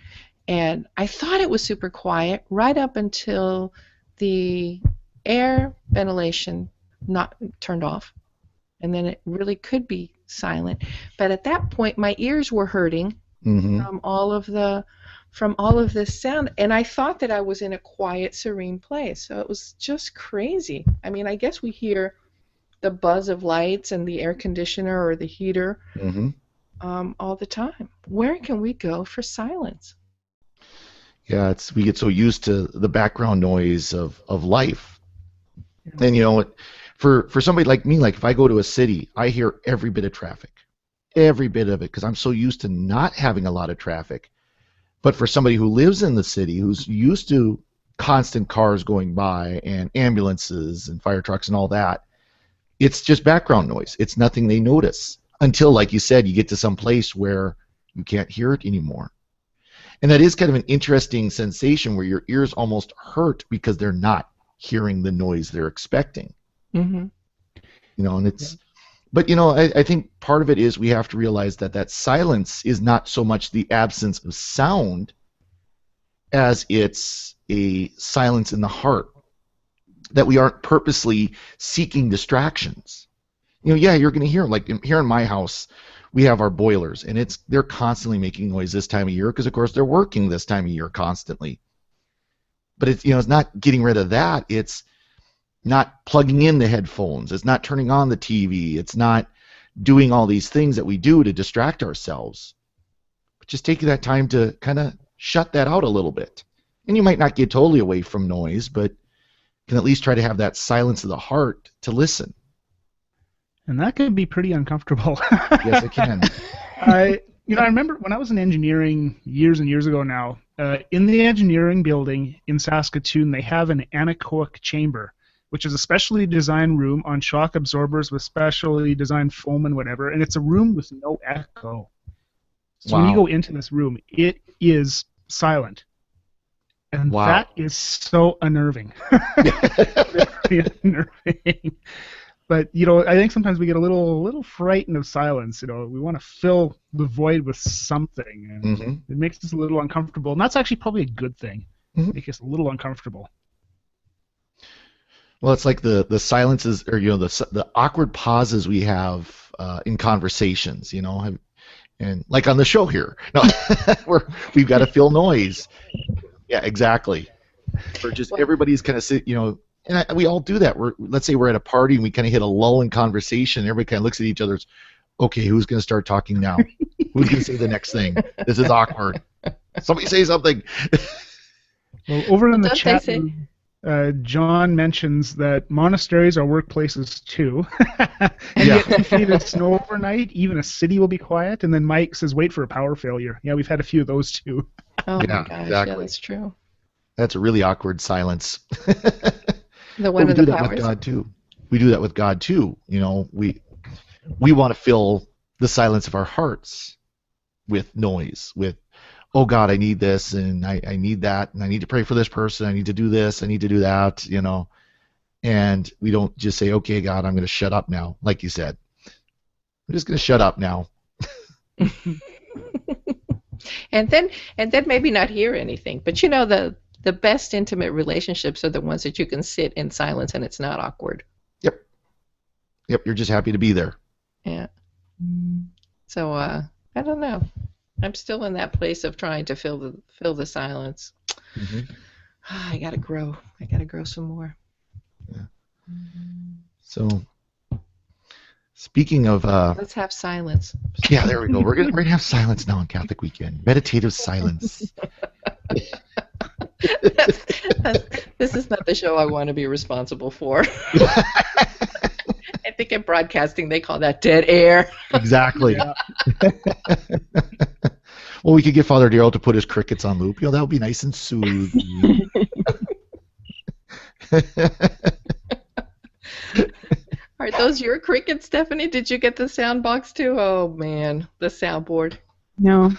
And I thought it was super quiet right up until the air ventilation not turned off, and then it really could be silent. But at that point, my ears were hurting from all of this sound, and I thought that I was in a quiet, serene place. So it was just crazy. I mean, I guess we hear the buzz of lights and the air conditioner or the heater Hmm. all the time. Where can we go for silence? Yeah, we get so used to the background noise of life. And for somebody like me, like if I go to a city, I hear every bit of traffic, every bit of it, because I'm so used to not having a lot of traffic. But for somebody who lives in the city, who's used to constant cars going by and ambulances and fire trucks and all that, it's just background noise. It's nothing they notice until, like you said, you get to some place where you can't hear it anymore. And that is kind of an interesting sensation where your ears almost hurt because they're not hearing the noise they're expecting. Mm-hmm. And but I think part of it is we have to realize that silence is not so much the absence of sound as it's a silence in the heart, that we aren't purposely seeking distractions. Yeah, you're going to hear, like here in my house, we have our boilers, and they're constantly making noise this time of year because, of course, they're working this time of year constantly. But it's not getting rid of that. It's not plugging in the headphones. It's not turning on the TV. It's not doing all these things that we do to distract ourselves. But just taking that time to kind of shut that out a little bit. And you might not get totally away from noise, but can at least try to have that silence of the heart to listen. And that can be pretty uncomfortable. Yes, it can. I remember when I was in engineering years and years ago now, in the engineering building in Saskatoon, they have an anechoic chamber, which is a specially designed room on shock absorbers with specially designed foam and whatever, and it's a room with no echo. So when you go into this room, it is silent. And that is so unnerving. Very unnerving. But I think sometimes we get a little frightened of silence. We want to fill the void with something, and it makes us a little uncomfortable. And that's actually probably a good thing. It makes us a little uncomfortable. Well, it's like the silences, or the awkward pauses we have in conversations. And like on the show here, we've got to fill noise. Yeah, exactly. Or just everybody's kind of and we all do that. Let's say we're at a party and we kind of hit a lull in conversation. And everybody kind of looks at each other. Okay, who's going to start talking now? Who's going to say the next thing? This is awkward. Somebody say something. Well, over in the chat room, John mentions that monasteries are workplaces too. And yet if you need to snow overnight, even a city will be quiet. And then Mike says, wait for a power failure. Yeah, we've had a few of those too. Oh my gosh, exactly. yeah, that's true. That's a really awkward silence. The one of the powers. With God too. We do that with God too. We want to fill the silence of our hearts with noise, with, oh God, I need this, and I need that, and I need to pray for this person, I need to do this, I need to do that, And we don't just say, okay, God, I'm going to shut up now, like you said. I'm just going to shut up now. And then maybe not hear anything. But the best intimate relationships are the ones that you can sit in silence and it's not awkward. Yep, you're just happy to be there. Yeah. So I don't know. I'm still in that place of trying to fill the silence. I gotta grow. I gotta grow some more. Yeah. So, speaking of, let's have silence. Yeah, there we go. We're gonna have silence now on Catholic Weekend. Meditative silence. This is not the show I want to be responsible for. I think in broadcasting they call that dead air. Exactly. Well, we could get Father Darrell to put his crickets on loop. That would be nice and soothing. Are those your crickets, Stephanie? Did you get the sound box too? Oh man, the soundboard. No.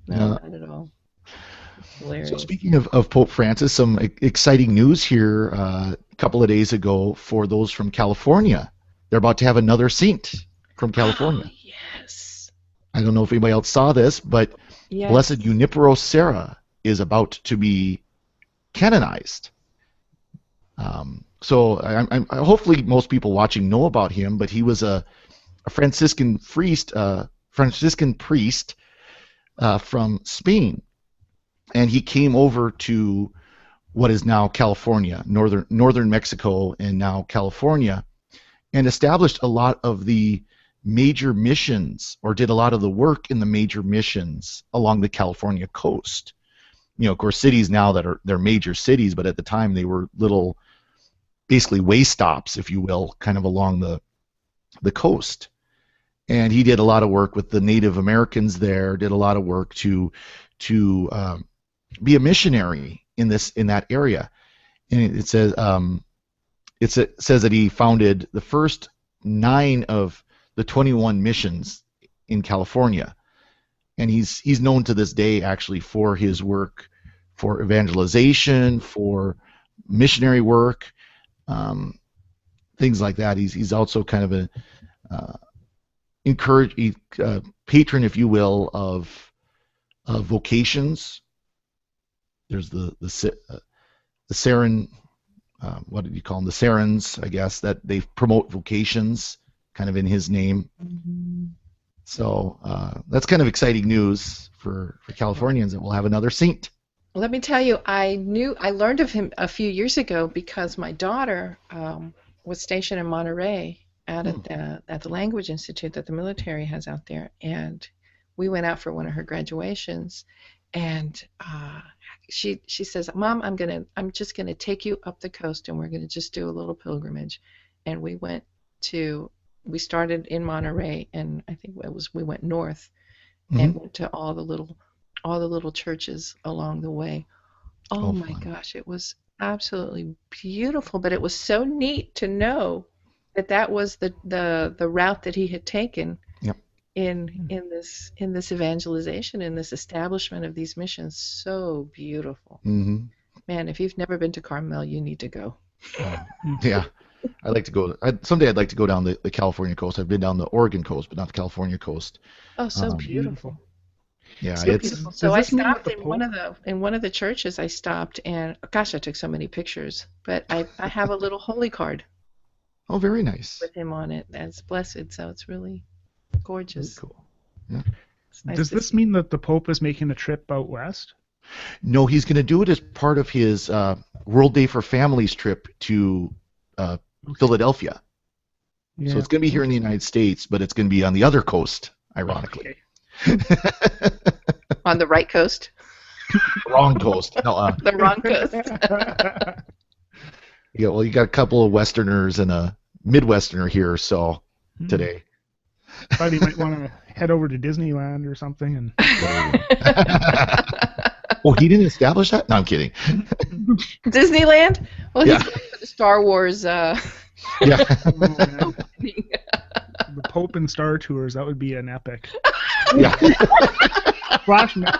No, not at all. Hilarious. So speaking of Pope Francis, some exciting news here a couple of days ago for those from California. They're about to have another saint from California. Oh, yes. I don't know if anybody else saw this, but Blessed Junipero Serra is about to be canonized. So hopefully most people watching know about him, but he was a Franciscan priest from Spain. And he came over to what is now California, northern Mexico, and now California, and established a lot of the major missions, or did a lot of the work in the major missions along the California coast. Of course, cities now they're major cities, but at the time they were little, basically way stops, if you will, kind of along the coast. And he did a lot of work with the Native Americans there. Did a lot of work to be a missionary in that area. And it says that he founded the first 9 of the 21 missions in California, and he's known to this day actually for his work for evangelization, for missionary work, things like that. He's also kind of a patron, if you will, of vocations. There's the Saren, what did you call them? The Sarens, I guess, that they promote vocations kind of in his name. Mm-hmm. So that's kind of exciting news for Californians, that we'll have another saint. Let me tell you, I learned of him a few years ago because my daughter was stationed in Monterey at the Language Institute that the military has out there, and we went out for one of her graduations, and she says, "Mom, I'm just gonna take you up the coast, and we're gonna just do a little pilgrimage," and we started in Monterey, and I think we went north, and went to all the little churches along the way. Oh my gosh, it was absolutely beautiful, but it was so neat to know that was the route that he had taken. Yep. in this evangelization, in this establishment of these missions. So beautiful. Mm-hmm. Man, if you've never been to Carmel, you need to go. Yeah. I'd like to go. Someday I'd like to go down the California coast. I've been down the Oregon coast, but not the California coast. Oh, so beautiful. Yeah, so it's beautiful. So I stopped in one of the churches. I stopped, and gosh, I took so many pictures. But I have a little holy card. Oh, very nice. With him on it as blessed, so it's really gorgeous. Very cool. Yeah. Nice. Does this mean that the Pope is making a trip out west? No, he's going to do it as part of his World Day for Families trip to Philadelphia. Yeah. So it's going to be here in the United States, but it's going to be on the other coast, ironically. Okay. On the right coast? Wrong coast. No, the wrong coast. Yeah, well, you got a couple of Westerners and a Midwesterner here, so today. Thought you might want to head over to Disneyland or something. And Oh, he didn't establish that? No, I'm kidding. Disneyland? Well, Yeah. he's going for the Star Wars. Yeah. the Pope and Star Tours, that would be an epic. Yeah. Flash, man,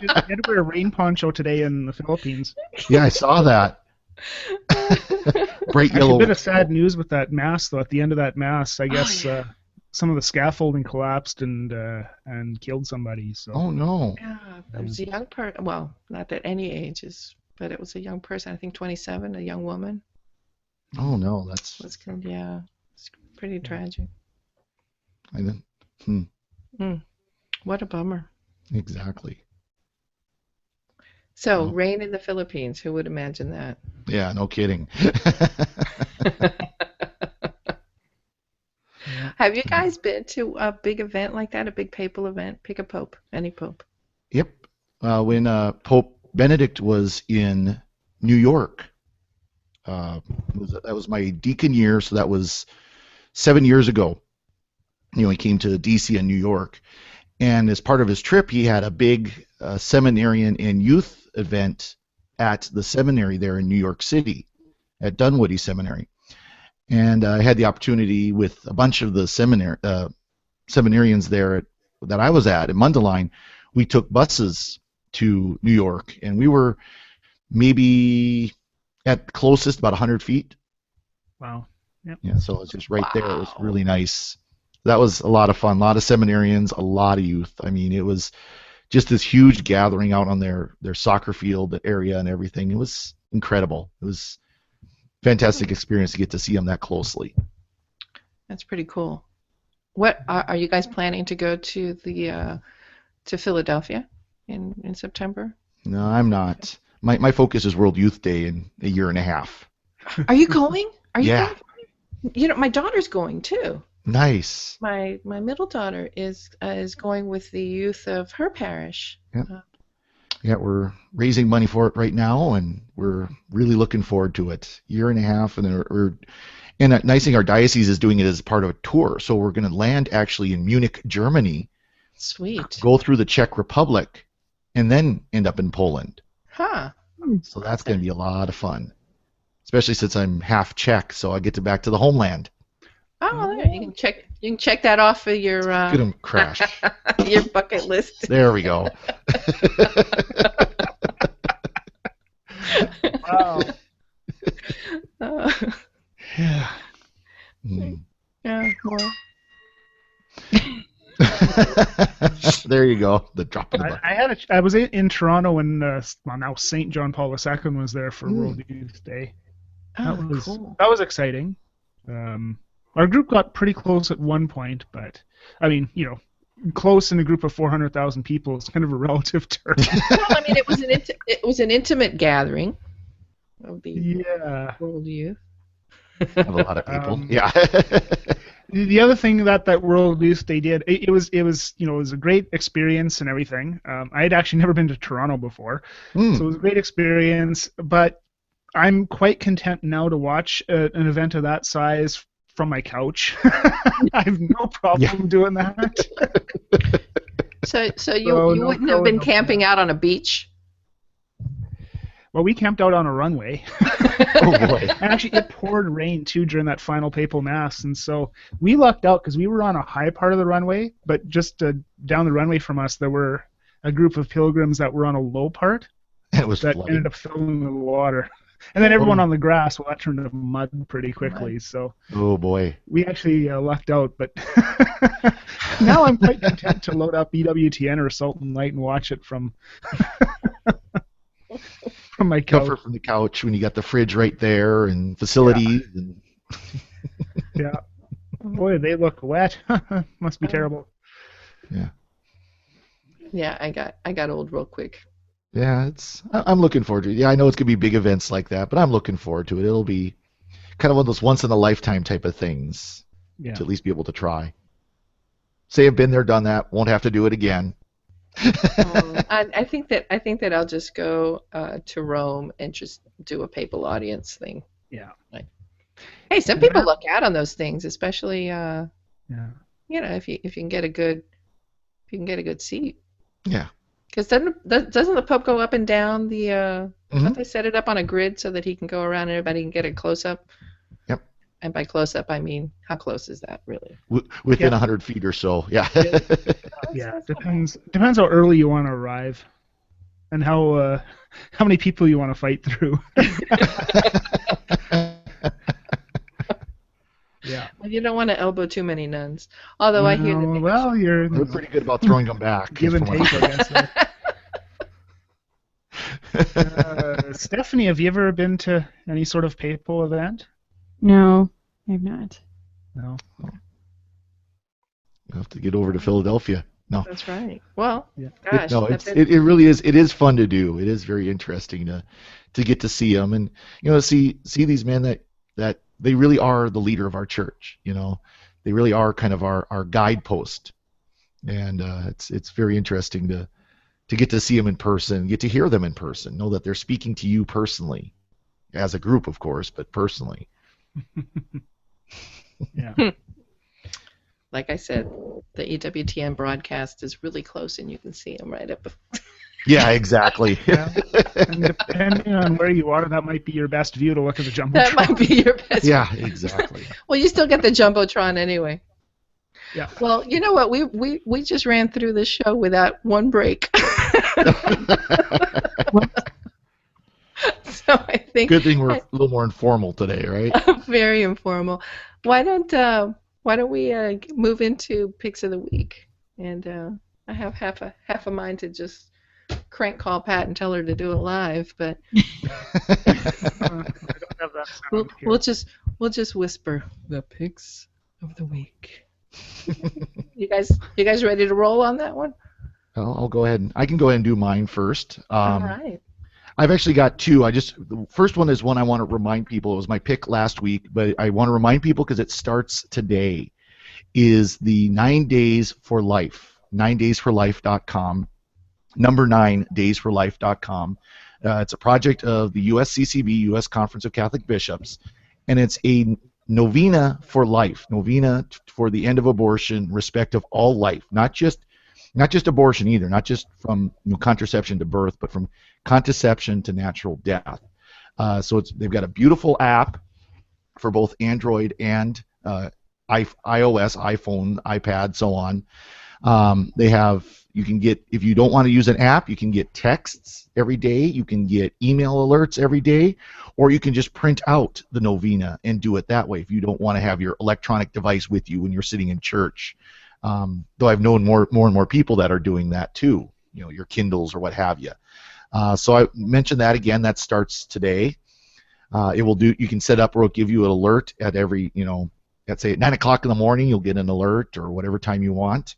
you had to wear a rain poncho today in the Philippines. Yeah, I saw that. Bright Actually, yellow. a bit of sad news with that mass, though. At the end of that mass, I guess some of the scaffolding collapsed and killed somebody. So. Oh no. Yeah, it was a young person. Well, not that any age is, but it was a young person. I think 27, a young woman. Oh no, that's. It's good. Yeah, it's pretty tragic. I didn't. What a bummer. Exactly. So, rain in the Philippines. Who would imagine that? Yeah, no kidding. Have you guys been to a big event like that, a big papal event? Pick a pope, any pope. Yep. When Pope Benedict was in New York, that was my deacon year, so that was 7 years ago. He came to D.C. and New York, and as part of his trip, he had a big seminarian and youth event at the seminary there in New York City, at Dunwoody Seminary. And I had the opportunity with a bunch of the seminarians there that I was at Mundelein. We took buses to New York, and we were maybe at closest about 100 feet. Wow. Yep. Yeah, so it's just right there. It was really nice. That was a lot of fun. A lot of seminarians, a lot of youth. I mean, it was just this huge gathering out on their soccer field area and everything. It was incredible. It was fantastic experience to get to see them that closely. That's pretty cool. What are you guys planning to go to the to Philadelphia in September? No, I'm not. My focus is World Youth Day in a year and a half. Are you going? Are you Yeah. going? My daughter's going too. Nice. My middle daughter is going with the youth of her parish. Yeah. Yeah, we're raising money for it right now, and we're really looking forward to it. Year and a half, and and a nice thing, our diocese is doing it as part of a tour. So we're going to land actually in Munich, Germany, Sweet. go through the Czech Republic, and then end up in Poland. Huh. So that's going to be a lot of fun, especially since I'm half Czech, so I get to back to the homeland. Oh, there you can check. You can check that off of your Get them crash. your bucket list. There we go. Wow. Yeah. Mm. Yeah. Well, There you go. The drop of the bucket. I was in Toronto when now St. John Paul II was there for World Youth Day. cool. That was exciting. Our group got pretty close at one point, but I mean, close in a group of 400,000 people is kind of a relative term. Well, I mean, it was an intimate gathering of the Yeah. World Youth. Have a lot of people. Yeah. The other thing that World Youth Day did, it was a great experience and everything. I had actually never been to Toronto before, so it was a great experience. But I'm quite content now to watch an event of that size from my couch. I have no problem doing that. So you wouldn't have been camping out on a beach? Well, we camped out on a runway. Oh boy. And actually, it poured rain too during that final papal mass, and so we lucked out because we were on a high part of the runway, but just down the runway from us, there were a group of pilgrims that were on a low part It was that flooding. ended up filling with water. And then everyone on the grass, well, that turned into mud pretty quickly. So Oh boy. we actually lucked out, but now I'm quite content to load up EWTN or Salt and Light and watch it from my couch. Comfort from the couch when you got the fridge right there and facilities. And Yeah. Boy, they look wet. Must be terrible. yeah. Yeah, I got old real quick. Yeah, I'm looking forward to it. Yeah, I know it's gonna be big events like that, but I'm looking forward to it. It'll be kind of one of those once in a lifetime type of things Yeah. to at least be able to try. Say I've been there, done that, won't have to do it again. I think that I'll just go to Rome and just do a papal audience thing. Yeah. Hey, some people look out on those things, especially Yeah. if you can get a good seat. Yeah. Because doesn't the Pope go up and down the? Mhm. Don't they set it up on a grid so that he can go around and everybody can get a close up? Yep. And by close up, I mean how close is that really? Within Yeah. 100 feet or so. Yeah. Yeah. Depends how early you want to arrive, and how many people you want to fight through. Yeah. Well, you don't want to elbow too many nuns. Although I hear that. Well, They're pretty good about throwing them back. give and from what take, I guess. Stephanie, have you ever been to any sort of papal event? No, I've not. No. You'll have to get over to Philadelphia. No. That's right. Well, Yeah. gosh, No, I've it been- really is. It is fun to do. It is very interesting to get to see them and see these men that they really are the leader of our church. They really are kind of our guidepost, and it's very interesting to get to see them in person, get to hear them in person, know that they're speaking to you personally, as a group, of course, but personally. Yeah. like I said, the EWTN broadcast is really close, and you can see them right up. Yeah, exactly. Yeah. And depending on where you are, that might be your best view to look at the jumbotron. That might be your best. Yeah, exactly. Well, you still get the jumbotron anyway. Yeah. Well, you know what? We just ran through this show without one break. So I think Good thing we're a little more informal today, right? very informal. Why don't we move into picks of the week? And I have half a mind to just crank call Pat and tell her to do it live, but I don't have that sound here. we'll just whisper the picks of the week. You guys ready to roll on that one? I'll go ahead and I can go ahead and do mine first. All right. I've actually got two. The first one is one I want to remind people. It was my pick last week, but I want to remind people because it starts today. Is the 9 Days for Life, 9daysforlife.com, number 9daysforlife.com. It's a project of the USCCB, U.S. Conference of Catholic Bishops, and it's a novena for life, novena for the end of abortion, respect of all life, not just abortion either, not just from contraception to birth, but from contraception to natural death. So they've got a beautiful app for both Android and iOS, iPhone, iPad, so on. You can get, if you don't want to use an app, you can get texts every day, you can get email alerts every day, or you can just print out the novena and do it that way if you don't want to have your electronic device with you when you're sitting in church. Though I've known more and more people that are doing that too, your Kindles or what have you. So I mentioned that again. That starts today. You can set up where it'll give you an alert at every, let's say at 9 o'clock in the morning, you'll get an alert or whatever time you want.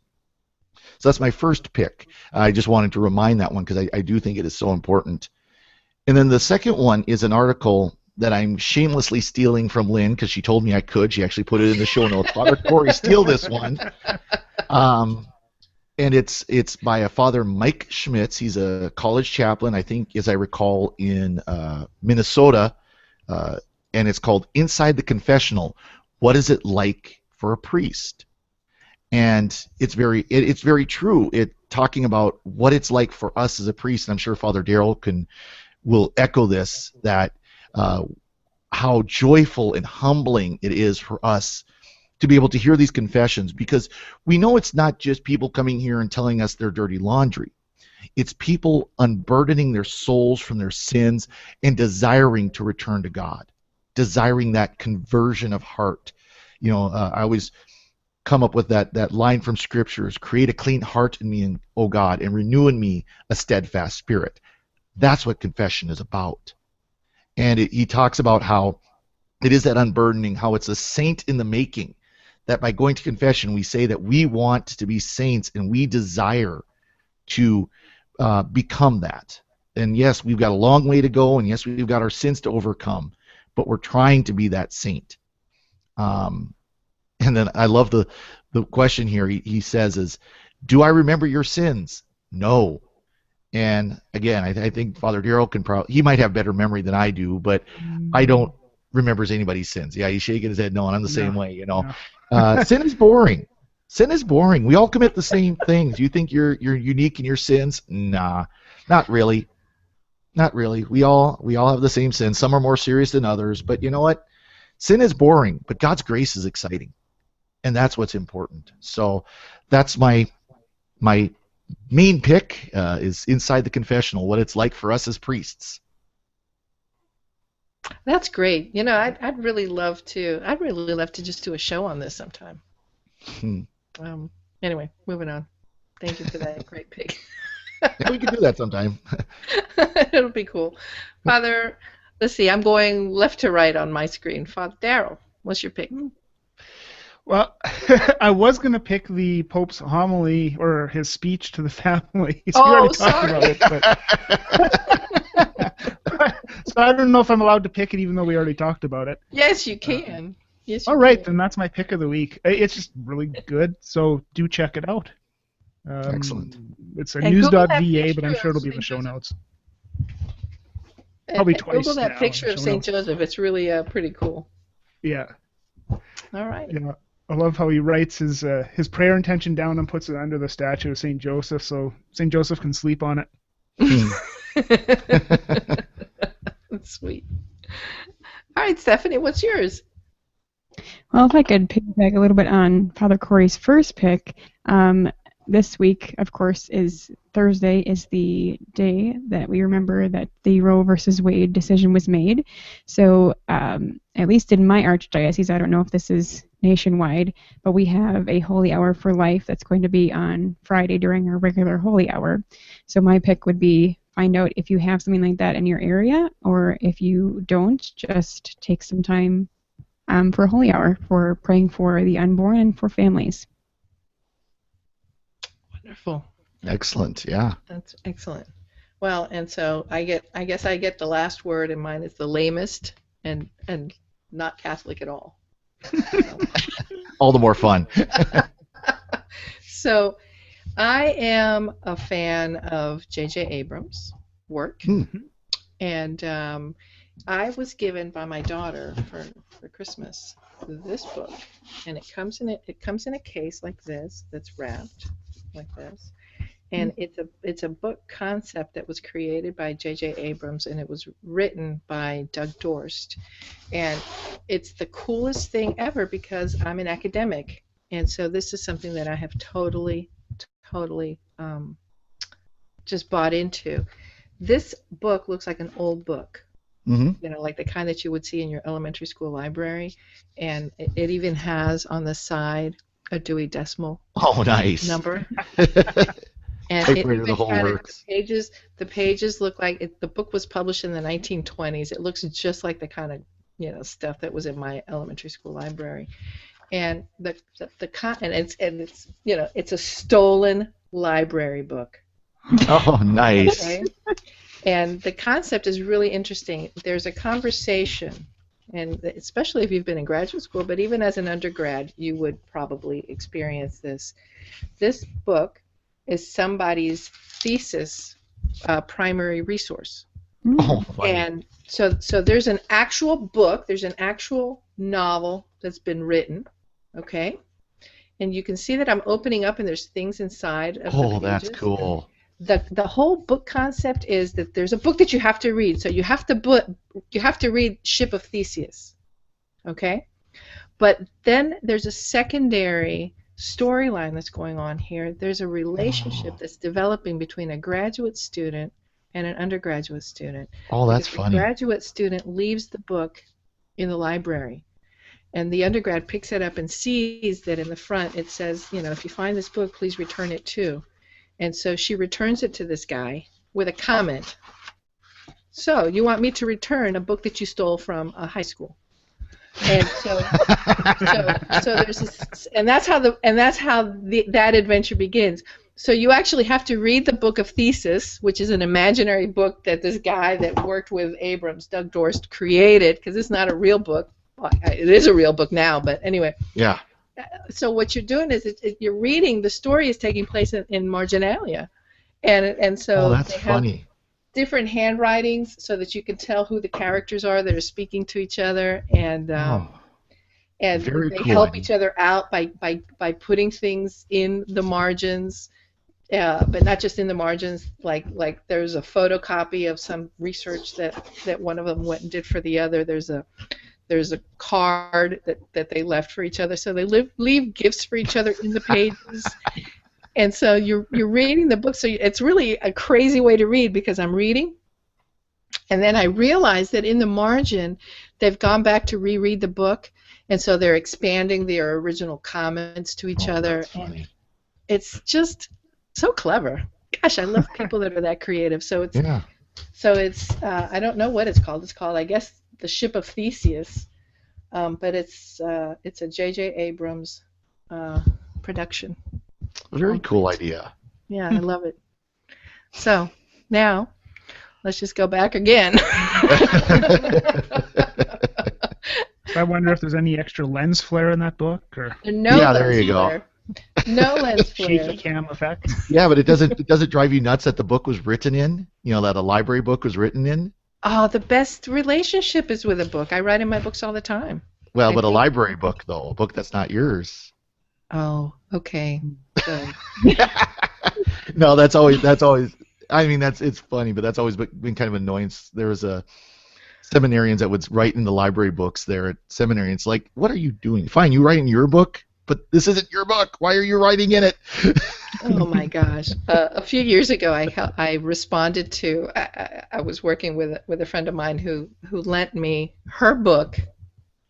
So that's my first pick. I just wanted to remind that one because I do think it is so important. And then the second one is an article that I'm shamelessly stealing from Lynn because she told me I could. She actually put it in the show notes. Father Corey, steal this one. And it's by a Father Mike Schmitz. He's a college chaplain, I think, as I recall, in Minnesota. And it's called Inside the Confessional. What is it like for a priest? And it's very true. It talking about what it's like for us as a priest. And I'm sure Father Daryl will echo this, that how joyful and humbling it is for us to be able to hear these confessions, because we know it's not just people coming here and telling us their dirty laundry. It's people unburdening their souls from their sins and desiring to return to God, desiring that conversion of heart. I always come up with that line from scriptures: create a clean heart in me, O God, and renew in me a steadfast spirit. That's what confession is about. And he talks about how it is that unburdening, how it's a saint in the making, that by going to confession we say that we want to be saints and we desire to become that. And yes, we've got a long way to go, and yes, we've got our sins to overcome, but we're trying to be that saint. And then I love the question here. He says is, do I remember your sins? No. And again, I think Father Daryl he might have better memory than I do, but I don't remember anybody's sins. Yeah, he's shaking his head no, and I'm the same way, Sin is boring. Sin is boring. We all commit the same things. You think you're unique in your sins? Nah, not really. Not really. We all have the same sins. Some are more serious than others, but you know what? Sin is boring, but God's grace is exciting. And that's what's important. So that's my main pick is Inside the Confessional, what it's like for us as priests. That's great. I'd really love to just do a show on this sometime. Anyway, moving on. Thank you for that great pick. Yeah, we can do that sometime. It'll be cool. Father, let's see, I'm going left to right on my screen. Father Daryl, what's your pick? Well, I was going to pick the Pope's homily or his speech to the family. We already talked about it. But so I don't know if I'm allowed to pick it, even though we already talked about it. Yes, you can. Yes. All right, then that's my pick of the week. It's just really good, so do check it out. Excellent. It's a news.va, but I'm sure it'll be in the show notes. Probably twice. Google that picture of St. Joseph. It's really pretty cool. Yeah. All right. Yeah. I love how he writes his prayer intention down and puts it under the statue of St. Joseph, so St. Joseph can sleep on it. That's sweet. All right, Stephanie, what's yours? Well, if I could piggyback a little bit on Father Corey's first pick, this week, of course, Thursday is the day that we remember that the Roe versus Wade decision was made. So at least in my archdiocese, I don't know if this is nationwide, but we have a holy hour for life that's going to be on Friday during our regular holy hour. So my pick would be find out if you have something like that in your area, or if you don't, just take some time for a holy hour for praying for the unborn and for families. Wonderful. Excellent, yeah. That's excellent. Well, and so I guess I get the last word, and mine is the lamest and not Catholic at all. All the more fun. So I am a fan of J.J. Abrams' work, and I was given by my daughter for Christmas this book, and it comes in a case like this that's wrapped like this, and it's a book concept that was created by J.J. Abrams, and it was written by Doug Dorst, and it's the coolest thing ever because I'm an academic, and so this is something that I have totally just bought into. This book looks like an old book, like the kind that you would see in your elementary school library, and it even has on the side a Dewey Decimal number. And it even the whole kind of, works. the pages look like the book was published in the 1920s. It looks just like the kind of stuff that was in my elementary school library. And it's a stolen library book. Oh, nice. Okay? And the concept is really interesting. There's a conversation, and especially if you've been in graduate school, but even as an undergrad, you would probably experience this. This book is somebody's thesis primary resource. Oh, funny. And so there's an actual book, there's an actual novel that's been written, okay? And you can see that I'm opening up and there's things inside of the pages. That's cool. The whole book concept is that there's a book that you have to read. So you have to read Ship of Theseus, okay? But then there's a secondary storyline that's going on here. There's a relationship that's developing between a graduate student and an undergraduate student. Oh, that's funny. The graduate student leaves the book in the library, and the undergrad picks it up and sees that in the front it says, if you find this book, please return it to. And so she returns it to this guy with a comment. So, you want me to return a book that you stole from a high school? And so there's this, and that's how that adventure begins. So you actually have to read the book of Thesis, which is an imaginary book that this guy that worked with Abrams, Doug Dorst, created, because it's not a real book. Well, it is a real book now, but anyway. Yeah. So what you're doing is you're reading. The story is taking place in marginalia, and so that's funny. Different handwritings so that you can tell who the characters are that are speaking to each other, and they help each other out by putting things in the margins, but not just in the margins. Like there's a photocopy of some research that one of them went and did for the other. There's a card that they left for each other, so they leave gifts for each other in the pages. And so you're reading the book, so it's really a crazy way to read because I'm reading, and then I realize that in the margin they've gone back to reread the book, and so they're expanding their original comments to each other. That's funny. And it's just so clever. Gosh, I love people that are that creative. So it's I don't know what it's called. It's called, I guess, The Ship of Theseus, but it's a J.J. Abrams production. Very cool idea. Yeah, I love it. So now, let's just go back again. I wonder if there's any extra lens flare in that book, or there you go. No lens flare. Shaky cam effect. Yeah, but it doesn't drive you nuts that the book was written in. That a library book was written in. Oh, the best relationship is with a book. I write in my books all the time. Well, but a library book though, a book that's not yours. Oh, okay. No, that's always. I mean, it's funny, but that's always been kind of annoying. There was a seminarians that would write in the library books there at seminary. It's like, what are you doing? Fine, you write in your book, but this isn't your book. Why are you writing in it? Oh my gosh! A few years ago, I responded to. I was working with a friend of mine who lent me her book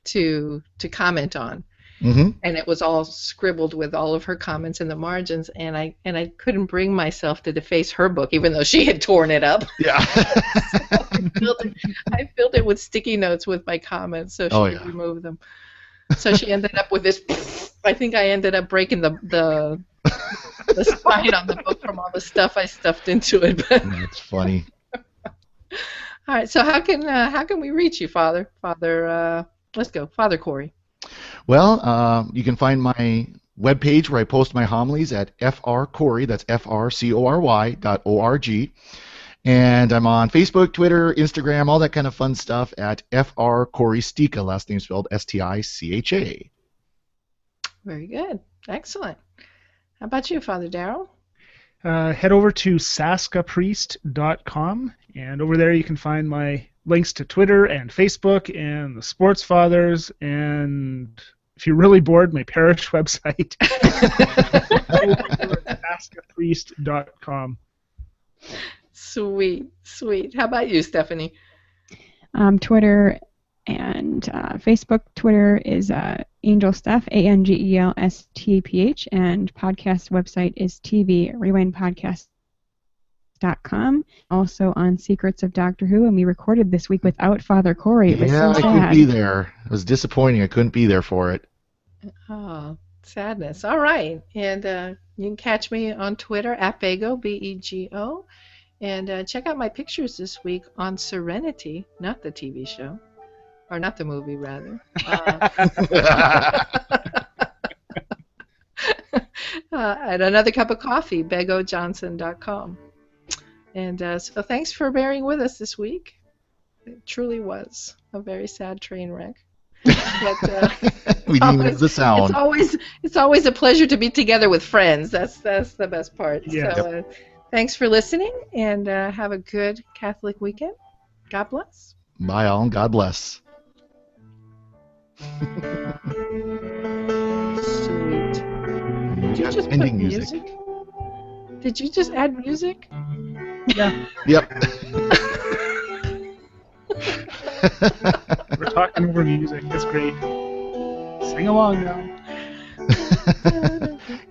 to comment on. Mm-hmm. And it was all scribbled with all of her comments in the margins, and I couldn't bring myself to deface her book, even though she had torn it up. Yeah. So I filled it with sticky notes with my comments, so she could remove them. So she ended up with this. I think I ended up breaking the the spine on the book from all the stuff I stuffed into it. But That's funny. all right, so how can we reach you, Father? Let's go, Father Corey. Well, you can find my webpage where I post my homilies at frcory, that's frcory.org. And I'm on Facebook, Twitter, Instagram, all that kind of fun stuff at frcorystica, last name spelled Sticha. Very good. Excellent. How about you, Father Darrell? Head over to saskapriest.com, and over there you can find my links to Twitter and Facebook and the Sports Fathers, and if you're really bored, my parish website. saskapriest.com. Sweet, sweet. How about you, Stephanie? Twitter and Facebook. Twitter is Angel Steph, ANGELSTPH, and podcast website is TVRewindPodcast.com. Also on Secrets of Doctor Who, and we recorded this week without Father Corey. It was so I sad. couldn't be there. It was disappointing. I couldn't be there for it. Oh, sadness. All right. And you can catch me on Twitter at Bego, B-E-G-O. And check out my pictures this week on Serenity, not the TV show. Or not the movie, rather. And another cup of coffee, begojohnson.com. And so thanks for bearing with us this week. It truly was a very sad train wreck. But, we didn't even have the sound. It's always a pleasure to be together with friends. That's the best part. Yeah. So thanks for listening, and have a good Catholic weekend. God bless. Bye all, and God bless. Sweet. Did you Yeah, just ending put music. Did you just add music? Yeah, Yep. we're talking over music. It's great. Sing along now.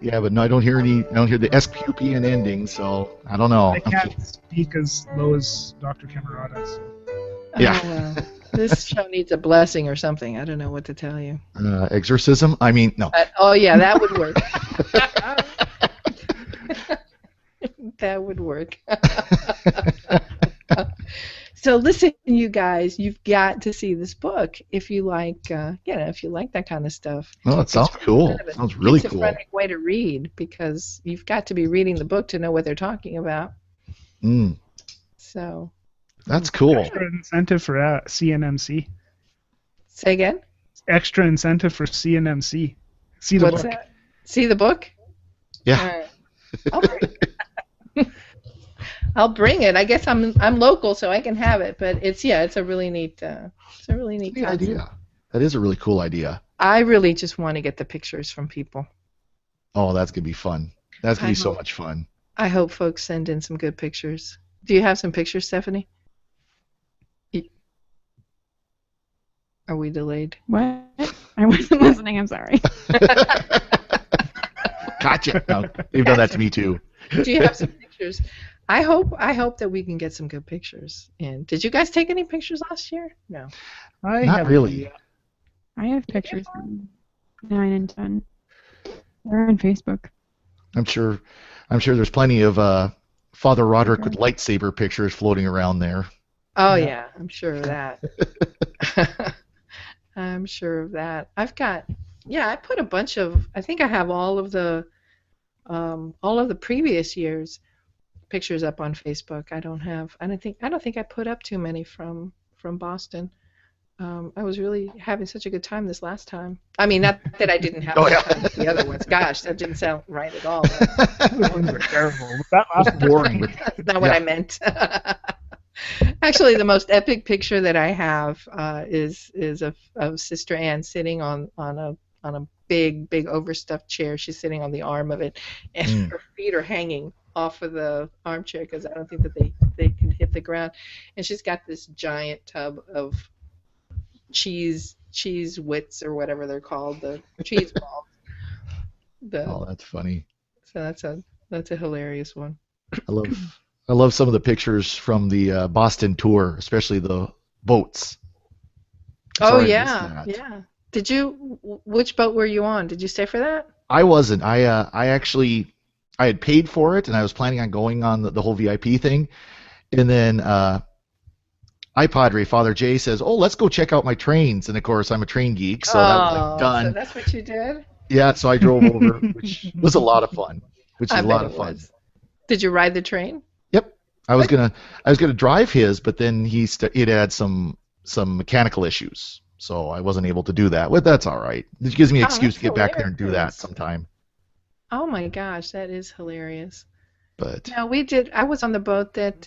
Yeah, but no, I don't hear the SQPN ending, so I don't know. I can't speak as low as Dr. Camerata. So. Yeah. Oh, well. This show needs a blessing or something. I don't know what to tell you. Exorcism? I mean, no. Oh, yeah, that would work. That would work. So listen, you guys, you've got to see this book if you like, if you like that kind of stuff. Oh, it sounds cool. Kind of Sounds really cool. schizophrenic way to read, because you've got to be reading the book to know what they're talking about. So. That's cool. Extra incentive for CNMC. Say again? Extra incentive for CNMC. See the What's book. that? See the book? Yeah. All right. I'll bring it. I'll bring it. I guess I'm local, so I can have it. But it's a really neat concept. Idea. That is a really cool idea. I really just want to get the pictures from people. Oh, that's gonna be fun. That's gonna be so much fun. I hope folks send in some good pictures. Do you have some pictures, Stephanie? Are we delayed? What? I wasn't listening. I'm sorry. Gotcha. No, they've done that to me too. Do you have some pictures? I hope that we can get some good pictures. And did you guys take any pictures last year? No. Not really. I have pictures from 9 and 10. They're on Facebook. I'm sure there's plenty of Father Roderick with lightsaber pictures floating around there. Oh yeah, I'm sure of that. I'm sure of that. I put a bunch of. I think I have all of the previous years' pictures up on Facebook. I don't think I put up too many from Boston. I was really having such a good time this last time. I mean, not that I didn't have time with the other ones. Gosh, that didn't sound right at all. Those ones are terrible. That last boring. That's not what I meant. Actually, the most epic picture that I have is of Sister Anne sitting on a big overstuffed chair. She's sitting on the arm of it, and her feet are hanging off of the armchair because I don't think that they can hit the ground. And she's got this giant tub of cheese wits or whatever they're called, the cheese balls. Oh, that's funny. So that's a hilarious one. I love some of the pictures from the Boston tour, especially the boats. Oh yeah. Did you? Which boat were you on? Did you stay for that? I wasn't. I actually I had paid for it, and I was planning on going on the whole VIP thing, and then iPadre Father Jay says, "Oh, let's go check out my trains." And of course, I'm a train geek, so that was like Oh, so done. that's what you did? Yeah, so I drove over, which was a lot of fun. Which is I a bet lot it of fun. was. Did you ride the train? Yep. What? I was gonna drive his, but then it had some mechanical issues, so I wasn't able to do that. But that's all right. It gives me an Oh, excuse that's to get back there and do that hilarious. sometime. Oh my gosh, that is hilarious. But No, we did. I was on the boat that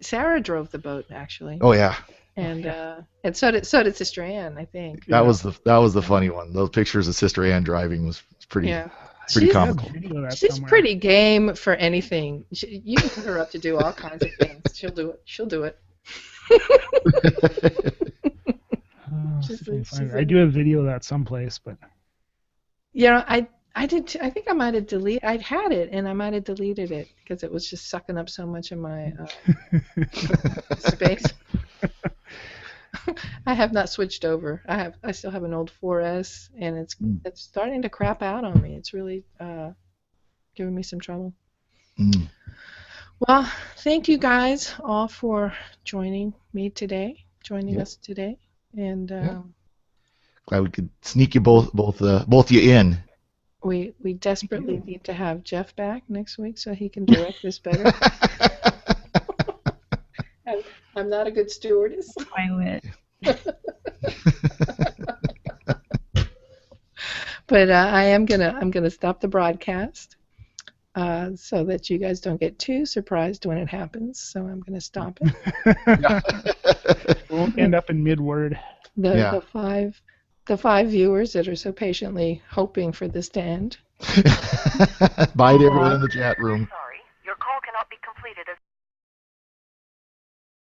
Sarah drove the boat actually, oh yeah, and so did Sister Ann, I think. Yeah. that was the funny one. Those pictures of Sister Ann driving was pretty Yeah, pretty she's I have comical. video of that she's somewhere. pretty game for anything. You can put her up to do all kinds of things. She'll do it. She'll do it. See if I can She's find it. a- I do have video of that someplace, but You know, I did. I think I might have deleted. I'd had it, and I might have deleted it because it was just sucking up so much of my space. I have not switched over. I still have an old 4S, and it's starting to crap out on me. It's really giving me some trouble. Mm. Well, thank you guys all for joining me today, Yep. us today, and Yeah. Glad we could sneak you both you in. we desperately need to have Jeff back next week so he can direct this better. I'm not a good stewardess. Pilot. But I'm gonna stop the broadcast so that you guys don't get too surprised when it happens. So I'm gonna stop it. won't end up in mid-word. The five viewers that are so patiently hoping for this to end. Bye to everyone in the chat room.